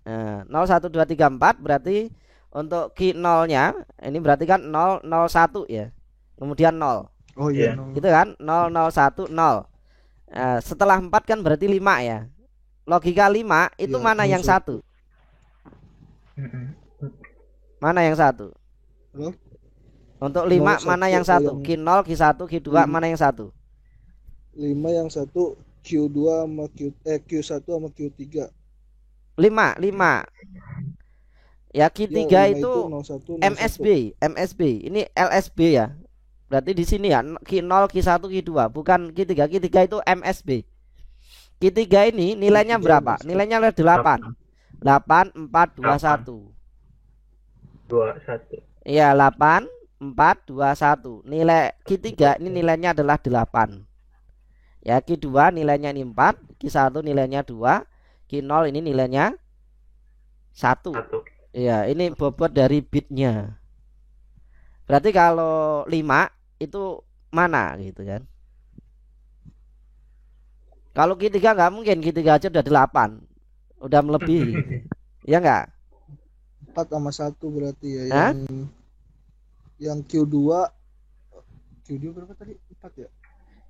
Speaker 1: Nah, 0 1 2 3 4 berarti untuk key 0-nya ini berarti kan 0 0 1 ya. Kemudian 0.
Speaker 3: oh iya,
Speaker 4: Iya.
Speaker 3: no.
Speaker 1: Gitu kan? 0 0 1 0. Setelah 4 kan berarti 5 ya. Logika 5 itu
Speaker 3: Iya,
Speaker 1: mana yang 1? Mana yang 1?
Speaker 3: Halo?
Speaker 1: Untuk 5
Speaker 3: 0,
Speaker 1: mana
Speaker 3: 1,
Speaker 1: yang 1?
Speaker 3: yang-
Speaker 1: Q 0, Q 1, Q 2 mana yang 1?
Speaker 3: 5 yang 1 Q2 sama Q1 sama Q3.
Speaker 1: 5, 5. Ya Q 3
Speaker 3: Ya, 5
Speaker 1: itu
Speaker 3: 01, 01.
Speaker 1: MSB. Ini LSB ya. Berarti di sini ya Q 0, Q 1, Q 2, bukan Q 3. Q 3 itu MSB. Q 3 ini nilainya
Speaker 3: Q3
Speaker 1: berapa?
Speaker 3: MSB.
Speaker 1: Nilainya adalah 8. 8 4 2 1.
Speaker 4: 2 1.
Speaker 1: Iya, 8 4 2 1. Nilai Q3 ini nilainya adalah 8. Ya, Q2 nilainya ini 4, Q1 nilainya 2, Q0 ini nilainya 1.
Speaker 4: 1.
Speaker 1: Iya, ini bobot dari bitnya. Berarti kalau 5 itu mana gitu kan? Kalau Q3 nggak mungkin, Q3 aja udah 8. Udah melebihi. Ya enggak?
Speaker 3: 4 sama 1 berarti ya.
Speaker 1: Hah?
Speaker 3: Yang Q2 berapa tadi? 4 ya?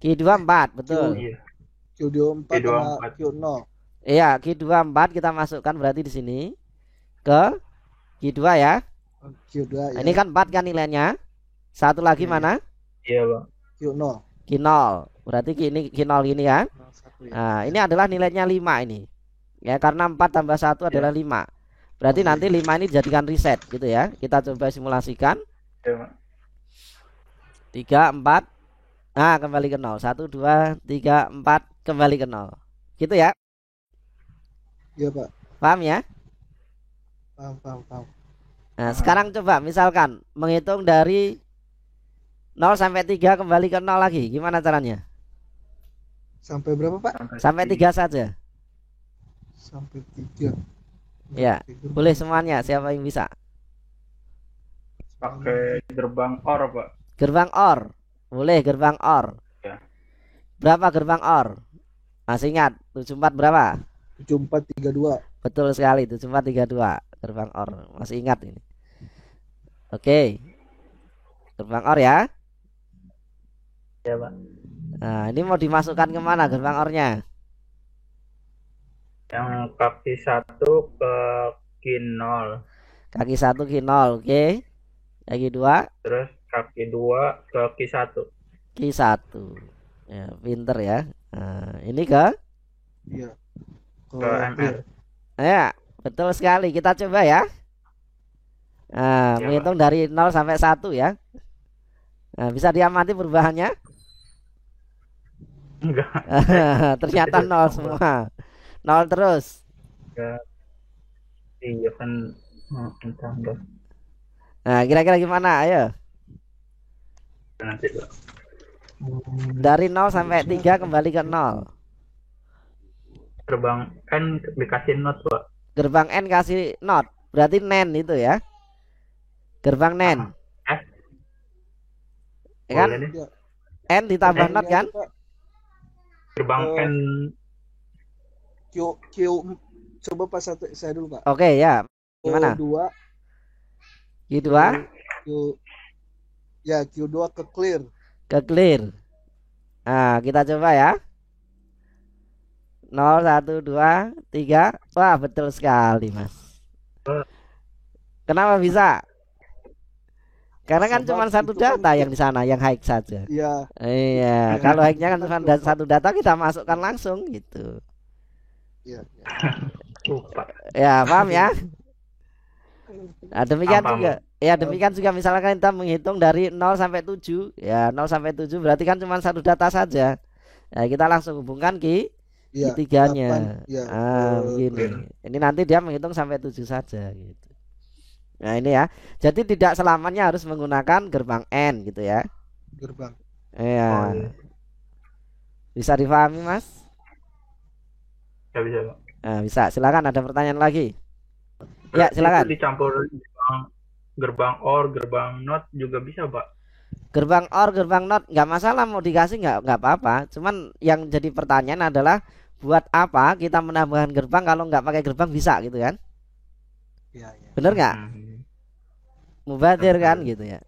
Speaker 1: Q2 4, betul.
Speaker 4: Iya.
Speaker 3: Q2 4
Speaker 4: Q2
Speaker 3: sama
Speaker 4: 4.
Speaker 3: Q0.
Speaker 1: Iya, Q2 4 kita masukkan berarti di sini ke Q2 ya.
Speaker 3: Q2 ya.
Speaker 1: Ini kan 4 kan nilainya. Satu lagi
Speaker 3: Iya.
Speaker 1: mana?
Speaker 4: Iya, Bang.
Speaker 3: Q0.
Speaker 1: Q0. Berarti ini Q0 gini ya.
Speaker 3: 1 ya.
Speaker 1: Nah, ini adalah nilainya 5 ini. Ya, karena 4 tambah 1 adalah 5. Berarti
Speaker 3: Oh,
Speaker 1: nanti
Speaker 3: iya.
Speaker 1: 5 ini dijadikan reset gitu ya. Kita coba simulasikan.
Speaker 4: Iya, Bang.
Speaker 1: 3 4. Nah, kembali ke 0. 1 2 3 4 kembali ke 0. Gitu ya.
Speaker 3: Iya, Pak.
Speaker 1: Paham ya?
Speaker 3: Paham.
Speaker 1: Nah, sekarang coba misalkan menghitung dari 0 sampai 3 kembali ke 0 lagi. Gimana caranya?
Speaker 3: Sampai berapa, Pak?
Speaker 1: Sampai 3 saja.
Speaker 3: Sampai 3.
Speaker 1: Ya, boleh semuanya. Siapa yang bisa?
Speaker 4: Pakai gerbang OR, Pak.
Speaker 1: Gerbang OR. Boleh gerbang OR.
Speaker 4: Ya.
Speaker 1: Berapa gerbang OR? Masih ingat 74 berapa?
Speaker 3: 7432.
Speaker 1: Betul sekali, 7432 gerbang OR. Masih ingat ini. Oke. Gerbang OR ya.
Speaker 4: Iya, Pak.
Speaker 1: Nah, ini mau dimasukkan kemana gerbang OR-nya?
Speaker 4: Yang kaki 1 ke Q0.
Speaker 1: Kaki 1 Q0, oke. Kaki 2
Speaker 4: Terus kaki 2 ke Q1.
Speaker 1: Q1. Ya, pinter ya. Nah, ini ke?
Speaker 3: Iya.
Speaker 4: Ke MR.
Speaker 1: Ya, betul sekali. Kita coba ya. Nah,
Speaker 4: Ya,
Speaker 1: menghitung dari 0 sampai 1 ya. Nah, bisa diamati perubahannya?
Speaker 4: Enggak.
Speaker 1: Ternyata 0 semua. 0 terus.
Speaker 4: Ya. Iya kan. Entah.
Speaker 1: Nah, kira-kira gimana? Ayo.
Speaker 4: nanti Pak.
Speaker 1: Dari 0 sampai 3 kembali ke 0.
Speaker 4: Gerbang N dikasih not Pak.
Speaker 1: Gerbang N kasih not. Berarti NEN itu ya. Gerbang NEN. Ya kan?
Speaker 4: Boleh nih.
Speaker 1: N ditambah
Speaker 3: Ini
Speaker 1: not kan?
Speaker 3: aja, Pak.
Speaker 4: Gerbang N
Speaker 3: Q coba pas saya dulu, Pak.
Speaker 1: Oke ya. Gimana?
Speaker 3: Q2
Speaker 1: Q2
Speaker 3: Q ya Q2 ke clear.
Speaker 1: ke clear. Nah, kita coba ya. 0, 1, 2, 3. Wah, betul sekali, Mas. Kenapa bisa? Karena kan
Speaker 3: Sebab
Speaker 1: cuma satu
Speaker 3: itu kan
Speaker 1: data yang di sana, yang high saja.
Speaker 3: Iya,
Speaker 1: Iya, kalau high-nya kan cuma satu data, kita masukkan langsung gitu.
Speaker 3: iya.
Speaker 4: lupa.
Speaker 1: Ya, paham ya? Nah, demikian
Speaker 4: Paham.
Speaker 1: juga. Ya, demikian juga misalkan kita menghitung dari 0 sampai 7. Ya, 0 sampai 7 berarti kan cuma satu data saja. Ya, kita langsung hubungkan
Speaker 3: Iya,
Speaker 1: ketiganya.
Speaker 3: 8, ya.
Speaker 1: Begini. Ini nanti dia menghitung sampai 7 saja gitu. Nah, ini ya. Jadi tidak selamanya harus menggunakan gerbang N gitu ya.
Speaker 3: Gerbang.
Speaker 1: Iya.
Speaker 4: Oh, iya.
Speaker 1: Bisa dipahami, Mas?
Speaker 4: Ya bisa Pak.
Speaker 1: Nah, bisa. Silakan, ada pertanyaan lagi. Ya,
Speaker 4: Berarti
Speaker 1: silakan.
Speaker 4: itu dicampur gerbang OR, gerbang NOT juga bisa Pak.
Speaker 1: Gerbang OR, gerbang NOT nggak masalah, mau dikasih nggak apa-apa. Cuman yang jadi pertanyaan adalah buat apa kita menambahkan gerbang kalau nggak pakai gerbang bisa gitu kan?
Speaker 3: Iya, iya.
Speaker 1: Bener nggak? Mubadir kan
Speaker 4: Betul.
Speaker 1: gitu ya.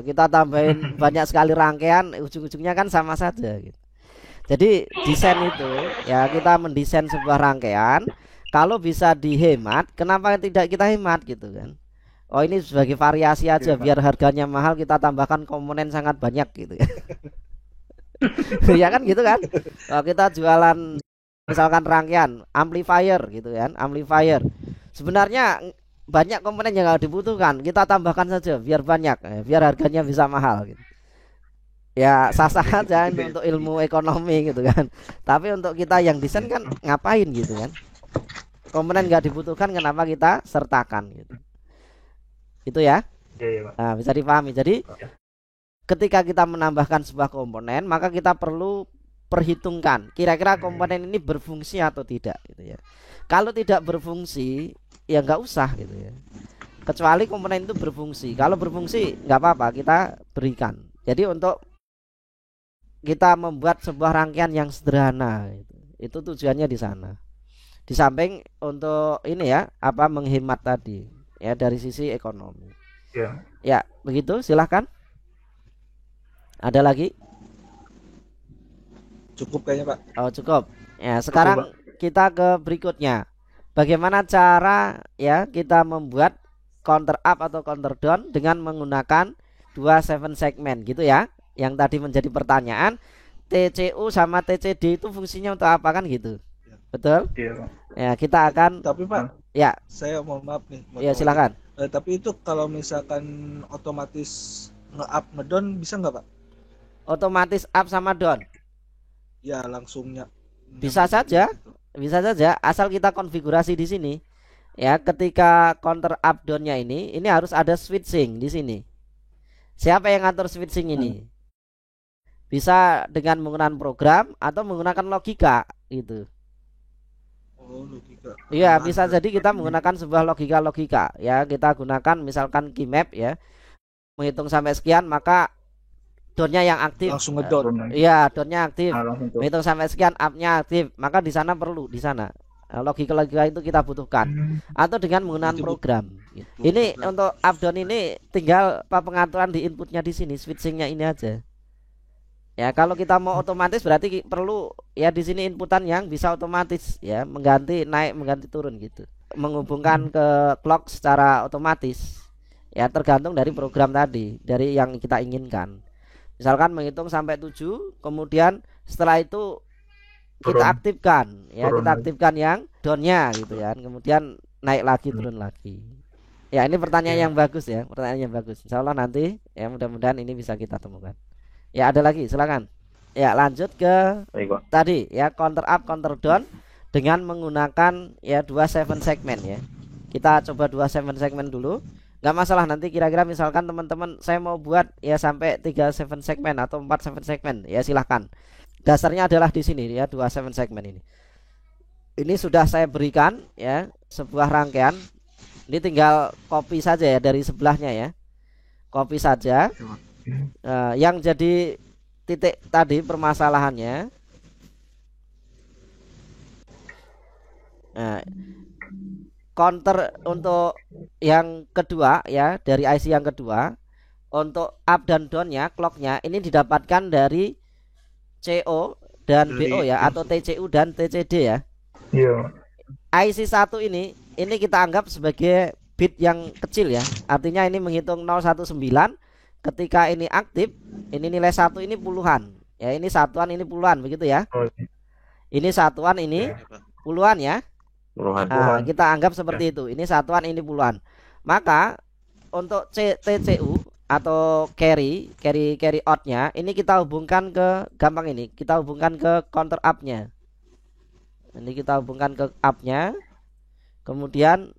Speaker 1: Kita tambahin banyak sekali rangkaian, ujung-ujungnya kan sama saja gitu. Jadi desain itu ya, kita mendesain sebuah rangkaian, kalau bisa dihemat, kenapa tidak kita hemat gitu kan? Oh, ini sebagai variasi aja,
Speaker 3: Iya, Pak.
Speaker 1: biar harganya mahal kita tambahkan komponen sangat banyak gitu ya. Ya kan gitu kan? Kalau kita jualan misalkan rangkaian amplifier gitu kan, amplifier. Sebenarnya banyak komponen yang nggak dibutuhkan, kita tambahkan saja biar banyak, biar harganya bisa mahal gitu. Ya sah-sah aja ini untuk ilmu ekonomi gitu kan. Tapi untuk kita yang desain kan ngapain gitu kan? Komponen nggak dibutuhkan, kenapa kita sertakan gitu. Itu ya.
Speaker 4: Iya, iya Pak.
Speaker 1: Nah, bisa dipahami. Jadi ketika kita menambahkan sebuah komponen, maka kita perlu perhitungkan kira-kira komponen ini berfungsi atau tidak gitu ya. Kalau tidak berfungsi, ya nggak usah gitu ya. Kecuali komponen itu berfungsi. Kalau berfungsi nggak apa-apa, kita berikan. Jadi untuk kita membuat sebuah rangkaian yang sederhana itu tujuannya di sana. Di samping untuk ini ya, apa, menghemat tadi ya dari sisi ekonomi.
Speaker 4: Iya.
Speaker 1: Ya, begitu, silahkan. Ada lagi?
Speaker 3: Cukup kayaknya, Pak.
Speaker 1: Oh, cukup. Ya, sekarang kita ke berikutnya. Bagaimana cara ya kita membuat counter up atau counter down dengan menggunakan 7 segmen gitu ya. Yang tadi menjadi pertanyaan, TCU sama TCD itu fungsinya untuk apa kan gitu. Betul?
Speaker 4: Iya Pak.
Speaker 1: Ya, kita akan
Speaker 3: Tapi Pak,
Speaker 1: ya,
Speaker 3: saya mohon maaf nih.
Speaker 1: ya silakan.
Speaker 3: Tapi itu kalau misalkan otomatis nge-up nge-down bisa nggak, Pak?
Speaker 1: Otomatis up sama down.
Speaker 3: Ya langsungnya.
Speaker 1: Bisa saja. Bisa saja asal kita konfigurasi di sini. Ya, ketika counter up down-nya ini harus ada switching di sini. Siapa yang ngatur switching ini? Bisa dengan menggunakan program atau menggunakan logika gitu.
Speaker 3: Oh, logika.
Speaker 1: Iya, bisa jadi kita menggunakan sebuah logika ya. Kita gunakan misalkan keymap ya. Menghitung sampai sekian maka down-nya yang aktif.
Speaker 3: Langsung nge-down.
Speaker 1: Iya, down-nya aktif.
Speaker 4: Langsung tuh.
Speaker 1: Menghitung sampai sekian, up-nya aktif. Maka di sana perlu di sana. Logika itu kita butuhkan. Atau dengan menggunakan program. Ini untuk up down ini tinggal pengaturan di inputnya di sini, switchingnya ini aja. Ya, kalau kita mau otomatis berarti perlu ya di sini inputan yang bisa otomatis ya, mengganti naik, mengganti turun gitu. Menghubungkan ke clock secara otomatis. Ya, tergantung dari program tadi, dari yang kita inginkan. Misalkan menghitung sampai 7, kemudian setelah itu kita aktifkan ya, kita aktifkan yang down-nya gitu ya. Kemudian naik lagi, turun lagi. Ya, ini pertanyaan yang bagus ya, pertanyaan yang bagus. Insyaallah nanti ya mudah-mudahan ini bisa kita temukan. Ya, ada lagi, silakan. Ya, lanjut ke
Speaker 2: Baik, Pak.
Speaker 1: tadi ya, counter up, counter down dengan menggunakan ya 7 segmen ya. Kita coba 7 segmen dulu. nggak masalah. Nanti kira-kira misalkan teman-teman saya mau buat ya sampai 3 7 segmen atau 4 7 segmen, ya silahkan. Dasarnya adalah di sini ya, 2 7 segmen ini. Ini sudah saya berikan ya sebuah rangkaian. Ini tinggal copy saja ya dari sebelahnya ya. Copy saja. Yang jadi titik tadi permasalahannya. Nah, counter untuk yang kedua ya, dari IC yang kedua, untuk up dan down-nya, clock-nya ini didapatkan dari CO dan BO ya, atau TCU dan TCD ya.
Speaker 4: Iya.
Speaker 1: IC 1 ini kita anggap sebagai bit yang kecil ya. Artinya ini menghitung 019. Ketika ini aktif, ini nilai 1 ini puluhan. Ya, ini satuan, ini puluhan, begitu ya. Ini satuan, ini puluhan ya. Nah, kita anggap seperti itu. Ini satuan, ini puluhan. Maka untuk TCU atau carry out-nya ini kita hubungkan ke, gampang ini, kita hubungkan ke counter up-nya. Ini kita hubungkan ke up-nya. Kemudian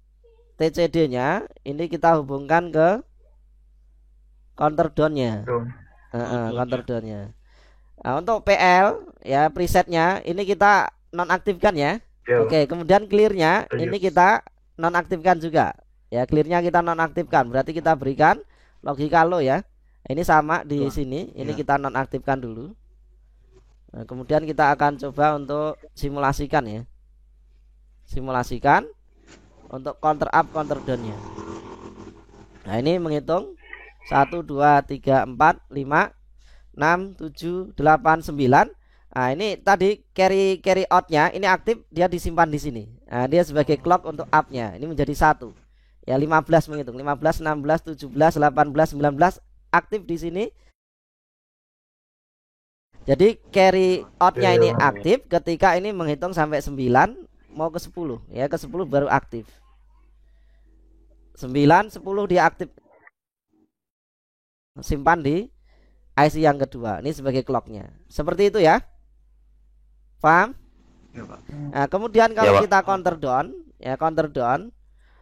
Speaker 1: TCD-nya ini kita hubungkan ke counter down-nya. Counter down-nya. Nah, untuk PL ya, presetnya ini kita nonaktifkan ya. Oke, kemudian clear-nya ini kita nonaktifkan juga. Ya, clear-nya kita nonaktifkan. Berarti kita berikan logika low ya. Ini sama di sini. Ini kita nonaktifkan dulu. Nah, kemudian kita akan coba untuk simulasikan ya. Simulasikan untuk counter up, counter down-nya. Nah, ini menghitung 1, 2, 3, 4, 5, 6, 7, 8, 9. Nah, ini tadi carry out-nya ini aktif, dia disimpan di sini. Nah, dia sebagai clock untuk up-nya. Ini menjadi 1. Ya, 15 menghitung. 15, 16, 17, 18, 19 aktif di sini. Jadi carry out-nya ini aktif ketika ini menghitung sampai 9 mau ke 10. Ya, ke 10 baru aktif. 9, 10 dia aktif. Simpan di IC yang kedua. Ini sebagai clock-nya. Seperti itu ya. Paham?
Speaker 3: Ya, Pak.
Speaker 1: Nah, kemudian kalau kita counter down, ya counter down,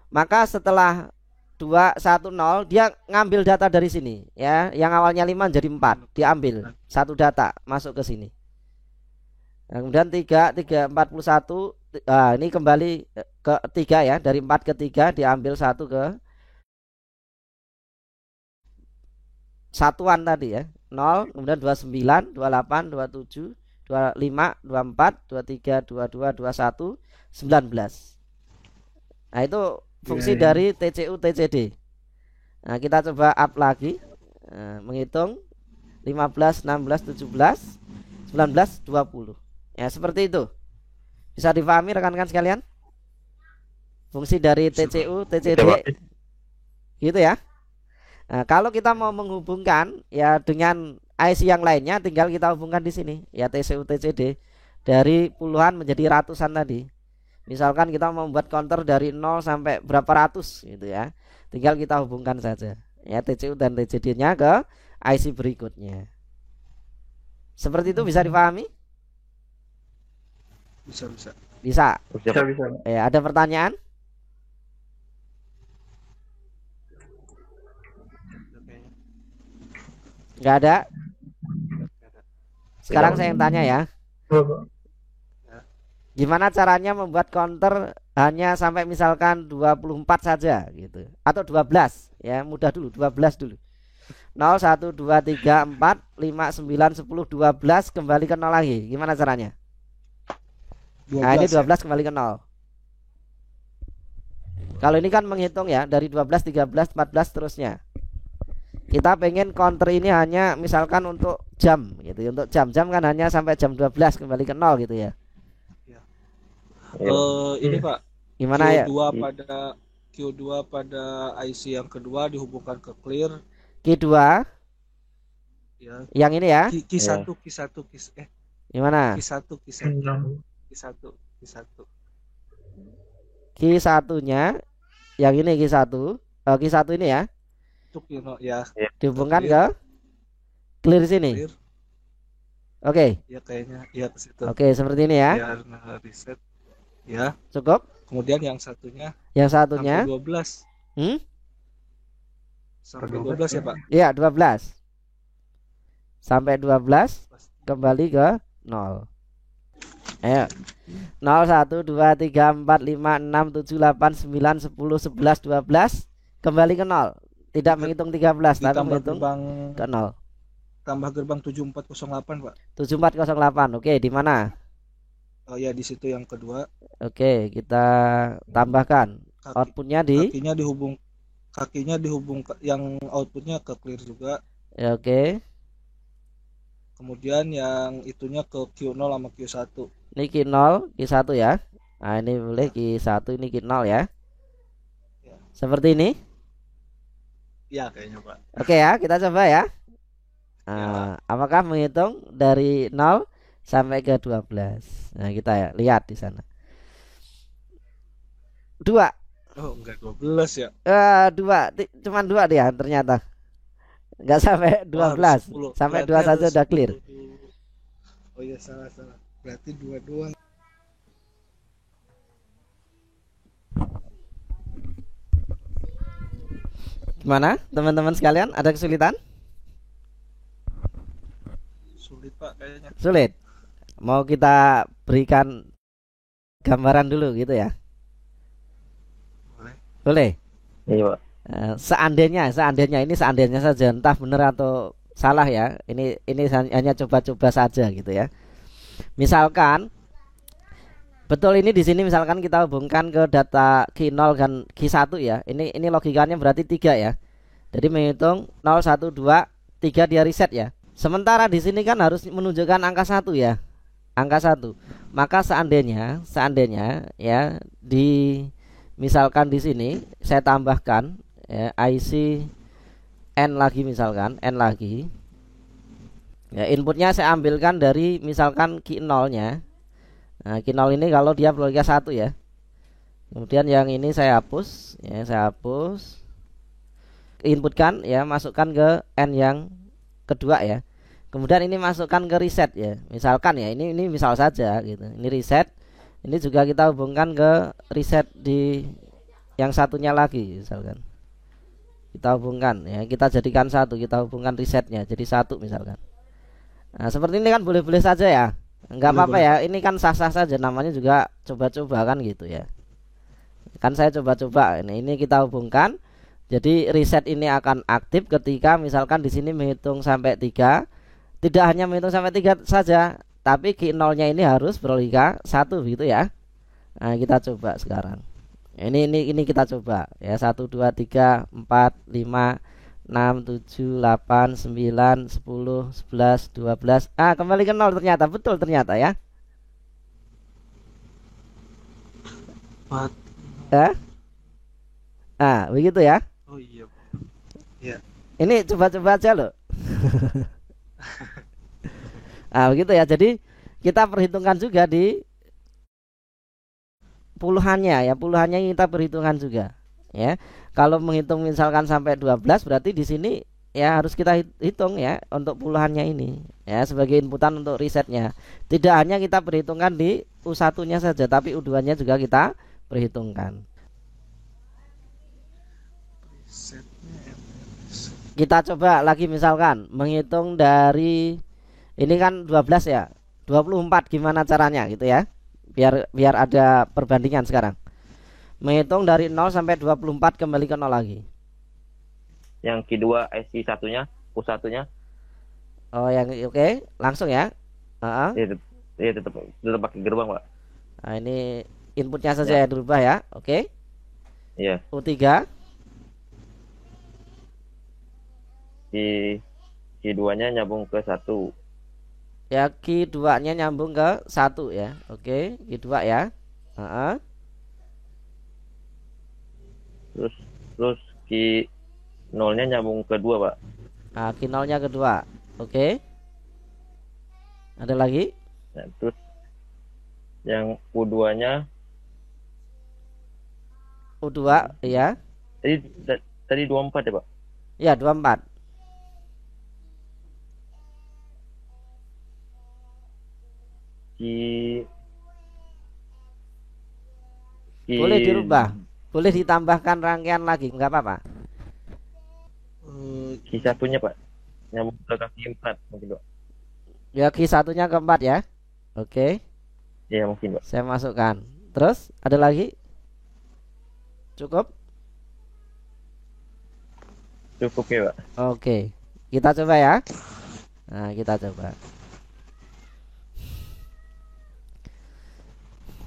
Speaker 1: maka setelah 2, 1, 0 dia ngambil data dari sini ya, yang awalnya 5 jadi 4, diambil satu data masuk ke sini. Nah, kemudian 3, 41, ini kembali ke 3 ya, dari 4 ke 3 diambil 1 ke satuan tadi ya, 0, kemudian 29, 28, 27, 25, 24, 23, 22, 21, 19. Nah, itu fungsi dari TCU TCD. Nah, kita coba up lagi. Nah, menghitung 15, 16, 17, 19, 20. Ya, seperti itu. Bisa dipahami rekan-rekan sekalian? Fungsi dari TCU TCD. Gitu ya. Nah, kalau kita mau menghubungkan ya dengan IC yang lainnya, tinggal kita hubungkan di sini ya, TCU TCD dari puluhan menjadi ratusan tadi. Misalkan kita membuat counter dari 0 sampai berapa ratus gitu ya. Tinggal kita hubungkan saja ya TCU dan TCD-nya ke IC berikutnya. Seperti itu, bisa dipahami? Bisa. Ya, ada pertanyaan? Enggak ada? Sekarang saya yang tanya ya. Gimana caranya membuat counter hanya sampai misalkan 24 saja gitu, atau 12 ya, mudah dulu, 12 dulu. 0, 1, 2, 3, 4, 5, 9, 10, 12 kembali ke 0 lagi. Gimana caranya?
Speaker 3: 12,
Speaker 1: nah, ini 12 kembali ke 0. Kalau ini kan menghitung ya dari 12, 13, 14 terusnya. Kita pengen counter ini hanya misalkan untuk jam gitu. Untuk jam-jam kan hanya sampai jam 12 kembali ke 0 gitu ya.
Speaker 5: Ini Pak,
Speaker 1: Gimana
Speaker 5: Q2
Speaker 1: ya?
Speaker 5: Q2 pada IC yang kedua dihubungkan ke clear.
Speaker 1: Q2
Speaker 5: Ya.
Speaker 1: yang ini ya.
Speaker 5: Q1
Speaker 1: Gimana?
Speaker 5: Q1
Speaker 1: Q1-nya yang ini Q1. Q1 ini ya.
Speaker 5: Ya.
Speaker 1: Dihubungkan ke clear sini.
Speaker 5: Clear.
Speaker 1: Oke.
Speaker 5: Ya kayaknya ya ke situ.
Speaker 1: Oke, seperti ini ya.
Speaker 5: Ya, reset. Ya.
Speaker 1: Cukup?
Speaker 5: Kemudian yang satunya
Speaker 1: Yang satunya
Speaker 5: sampai 12. Sampai 12 ya, Pak.
Speaker 1: Iya, 12. Sampai 12 kembali ke 0. Ayo. 0, 1, 2, 3, 4, 5, 6, 7, 8, 9, 10, 11, 12. Kembali ke 0. Tidak menghitung 13, tapi
Speaker 5: Ditambah
Speaker 1: menghitung
Speaker 5: gerbang
Speaker 1: ke 0.
Speaker 5: tambah gerbang 7408, Pak.
Speaker 1: 7408. Oke, di mana?
Speaker 5: Oh ya, di situ yang kedua.
Speaker 1: Oke, kita tambahkan. Outputnya di
Speaker 5: Kakinya dihubung yang outputnya ke clear juga.
Speaker 1: ya, oke.
Speaker 5: Kemudian yang itunya ke Q0 sama Q1.
Speaker 1: Ini Q0, Q1 ya. Nah, ini boleh Q1, ini Q0 ya.
Speaker 5: Ya.
Speaker 1: Seperti ini.
Speaker 5: Ya, kayaknya, Pak.
Speaker 1: Oke ya, kita coba ya. Nah, apakah menghitung dari 0 sampai ke 12? Nah, kita ya lihat di sana. 2.
Speaker 5: Oh, enggak 12 ya.
Speaker 1: 2, cuman 2 dia ternyata. Enggak sampai 12. Sampai 2 saja udah clear.
Speaker 5: Oh iya, salah. Berarti 2 doang.
Speaker 1: Gimana teman-teman sekalian, ada kesulitan?
Speaker 5: Sulit, Pak, kayaknya.
Speaker 1: Sulit. Mau kita berikan gambaran dulu gitu ya? Boleh.
Speaker 2: Iya, Pak.
Speaker 1: Seandainya saja, entah benar atau salah ya. Ini hanya coba-coba saja gitu ya. Misalkan betul ini di sini misalkan kita hubungkan ke data Q0 dan Q1 ya. Ini logikanya berarti 3 ya. Jadi menghitung 0, 1, 2, 3 dia reset ya. Sementara di sini kan harus menunjukkan angka 1 ya. Angka 1. Maka seandainya ya misalkan di sini saya tambahkan ya, IC N lagi misalkan N lagi. Ya, inputnya saya ambilkan dari misalkan Q0-nya. Nah, Q0 ini kalau dia logika 1 ya. Kemudian yang ini saya hapus ya, inputkan ya, masukkan ke N yang kedua ya. Kemudian ini masukkan ke reset ya. Misalkan ya, ini misal saja gitu. Ini reset. Ini juga kita hubungkan ke reset di yang satunya lagi misalkan. Kita hubungkan ya, kita jadikan 1, kita hubungkan resetnya jadi 1 misalkan. Nah, seperti ini kan boleh-boleh saja ya. Enggak apa-apa ya. Ini kan sah-sah saja, namanya juga coba-coba kan gitu ya. Kan saya coba-coba. Ini kita hubungkan. Jadi reset ini akan aktif ketika misalkan di sini menghitung sampai 3. Tidak hanya menghitung sampai 3 saja, tapi Q0-nya ini harus berlogika 1 gitu ya. Nah, kita coba sekarang. Ini kita coba ya. 1, 2, 3, 4, 5, 6, 7, 8, 9, 10, 11, 12. Kembali ke 0 ternyata. Betul ternyata ya.
Speaker 5: 4.
Speaker 1: Begitu ya.
Speaker 5: Oh iya. Ya.
Speaker 1: Ini coba-coba aja loh. Begitu ya. Jadi kita perhitungkan juga di puluhannya ya. Puluhannya kita perhitungkan juga ya. Kalau menghitung misalkan sampai 12 berarti di sini ya harus kita hitung ya untuk puluhannya ini ya sebagai inputan untuk resetnya. Tidak hanya kita perhitungkan di U1-nya saja, tapi U2-nya juga kita perhitungkan. Kita coba lagi misalkan menghitung dari ini kan 12 ya. 24 gimana caranya gitu ya. Biar ada perbandingan sekarang. Menghitung dari 0 sampai 24 kembali ke 0 lagi.
Speaker 2: Yang kedua IC satunya, U1-nya.
Speaker 1: Oh, yang oke, langsung ya.
Speaker 2: Iya, tetap pakai gerbang, Pak.
Speaker 1: Nah, ini inputnya saja yang dirubah ya. Oke.
Speaker 2: Iya.
Speaker 1: U3.
Speaker 2: Q2-nya nyambung ke 1.
Speaker 1: Ya, Q2-nya nyambung ke 1 ya. Oke, Q2 ya.
Speaker 2: Terus Q0-nya nyambung ke 2, Pak.
Speaker 1: Q0-nya kedua. Oke. Ada lagi?
Speaker 2: Nah, terus yang U2-nya
Speaker 1: U2 ya.
Speaker 2: Tadi 24 ya, Pak?
Speaker 1: Ya, 24. Boleh dirubah, boleh ditambahkan rangkaian lagi, nggak apa-apa.
Speaker 2: Kisah punya Pak. Nyambung ke kaki 4 mungkin Pak.
Speaker 1: Ya key satunya keempat ya. Oke,
Speaker 2: Ya mungkin Pak.
Speaker 1: saya masukkan. Terus ada lagi? Cukup?
Speaker 2: Cukup ya Pak.
Speaker 1: Oke, kita coba ya. Nah, kita coba.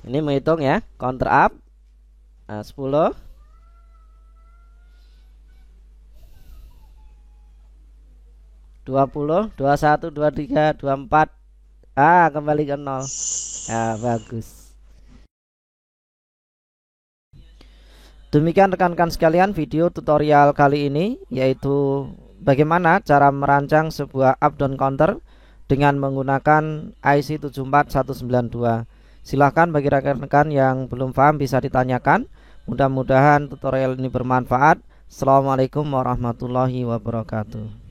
Speaker 1: Ini menghitung ya, counter up. Nah, 10 20 21 23 24. Kembali ke 0. Bagus. Demikian rekan-rekan sekalian video tutorial kali ini, yaitu bagaimana cara merancang sebuah up down counter dengan menggunakan IC 74192. Silahkan bagi rekan-rekan yang belum paham bisa ditanyakan. Mudah-mudahan tutorial ini bermanfaat. Assalamualaikum warahmatullahi wabarakatuh.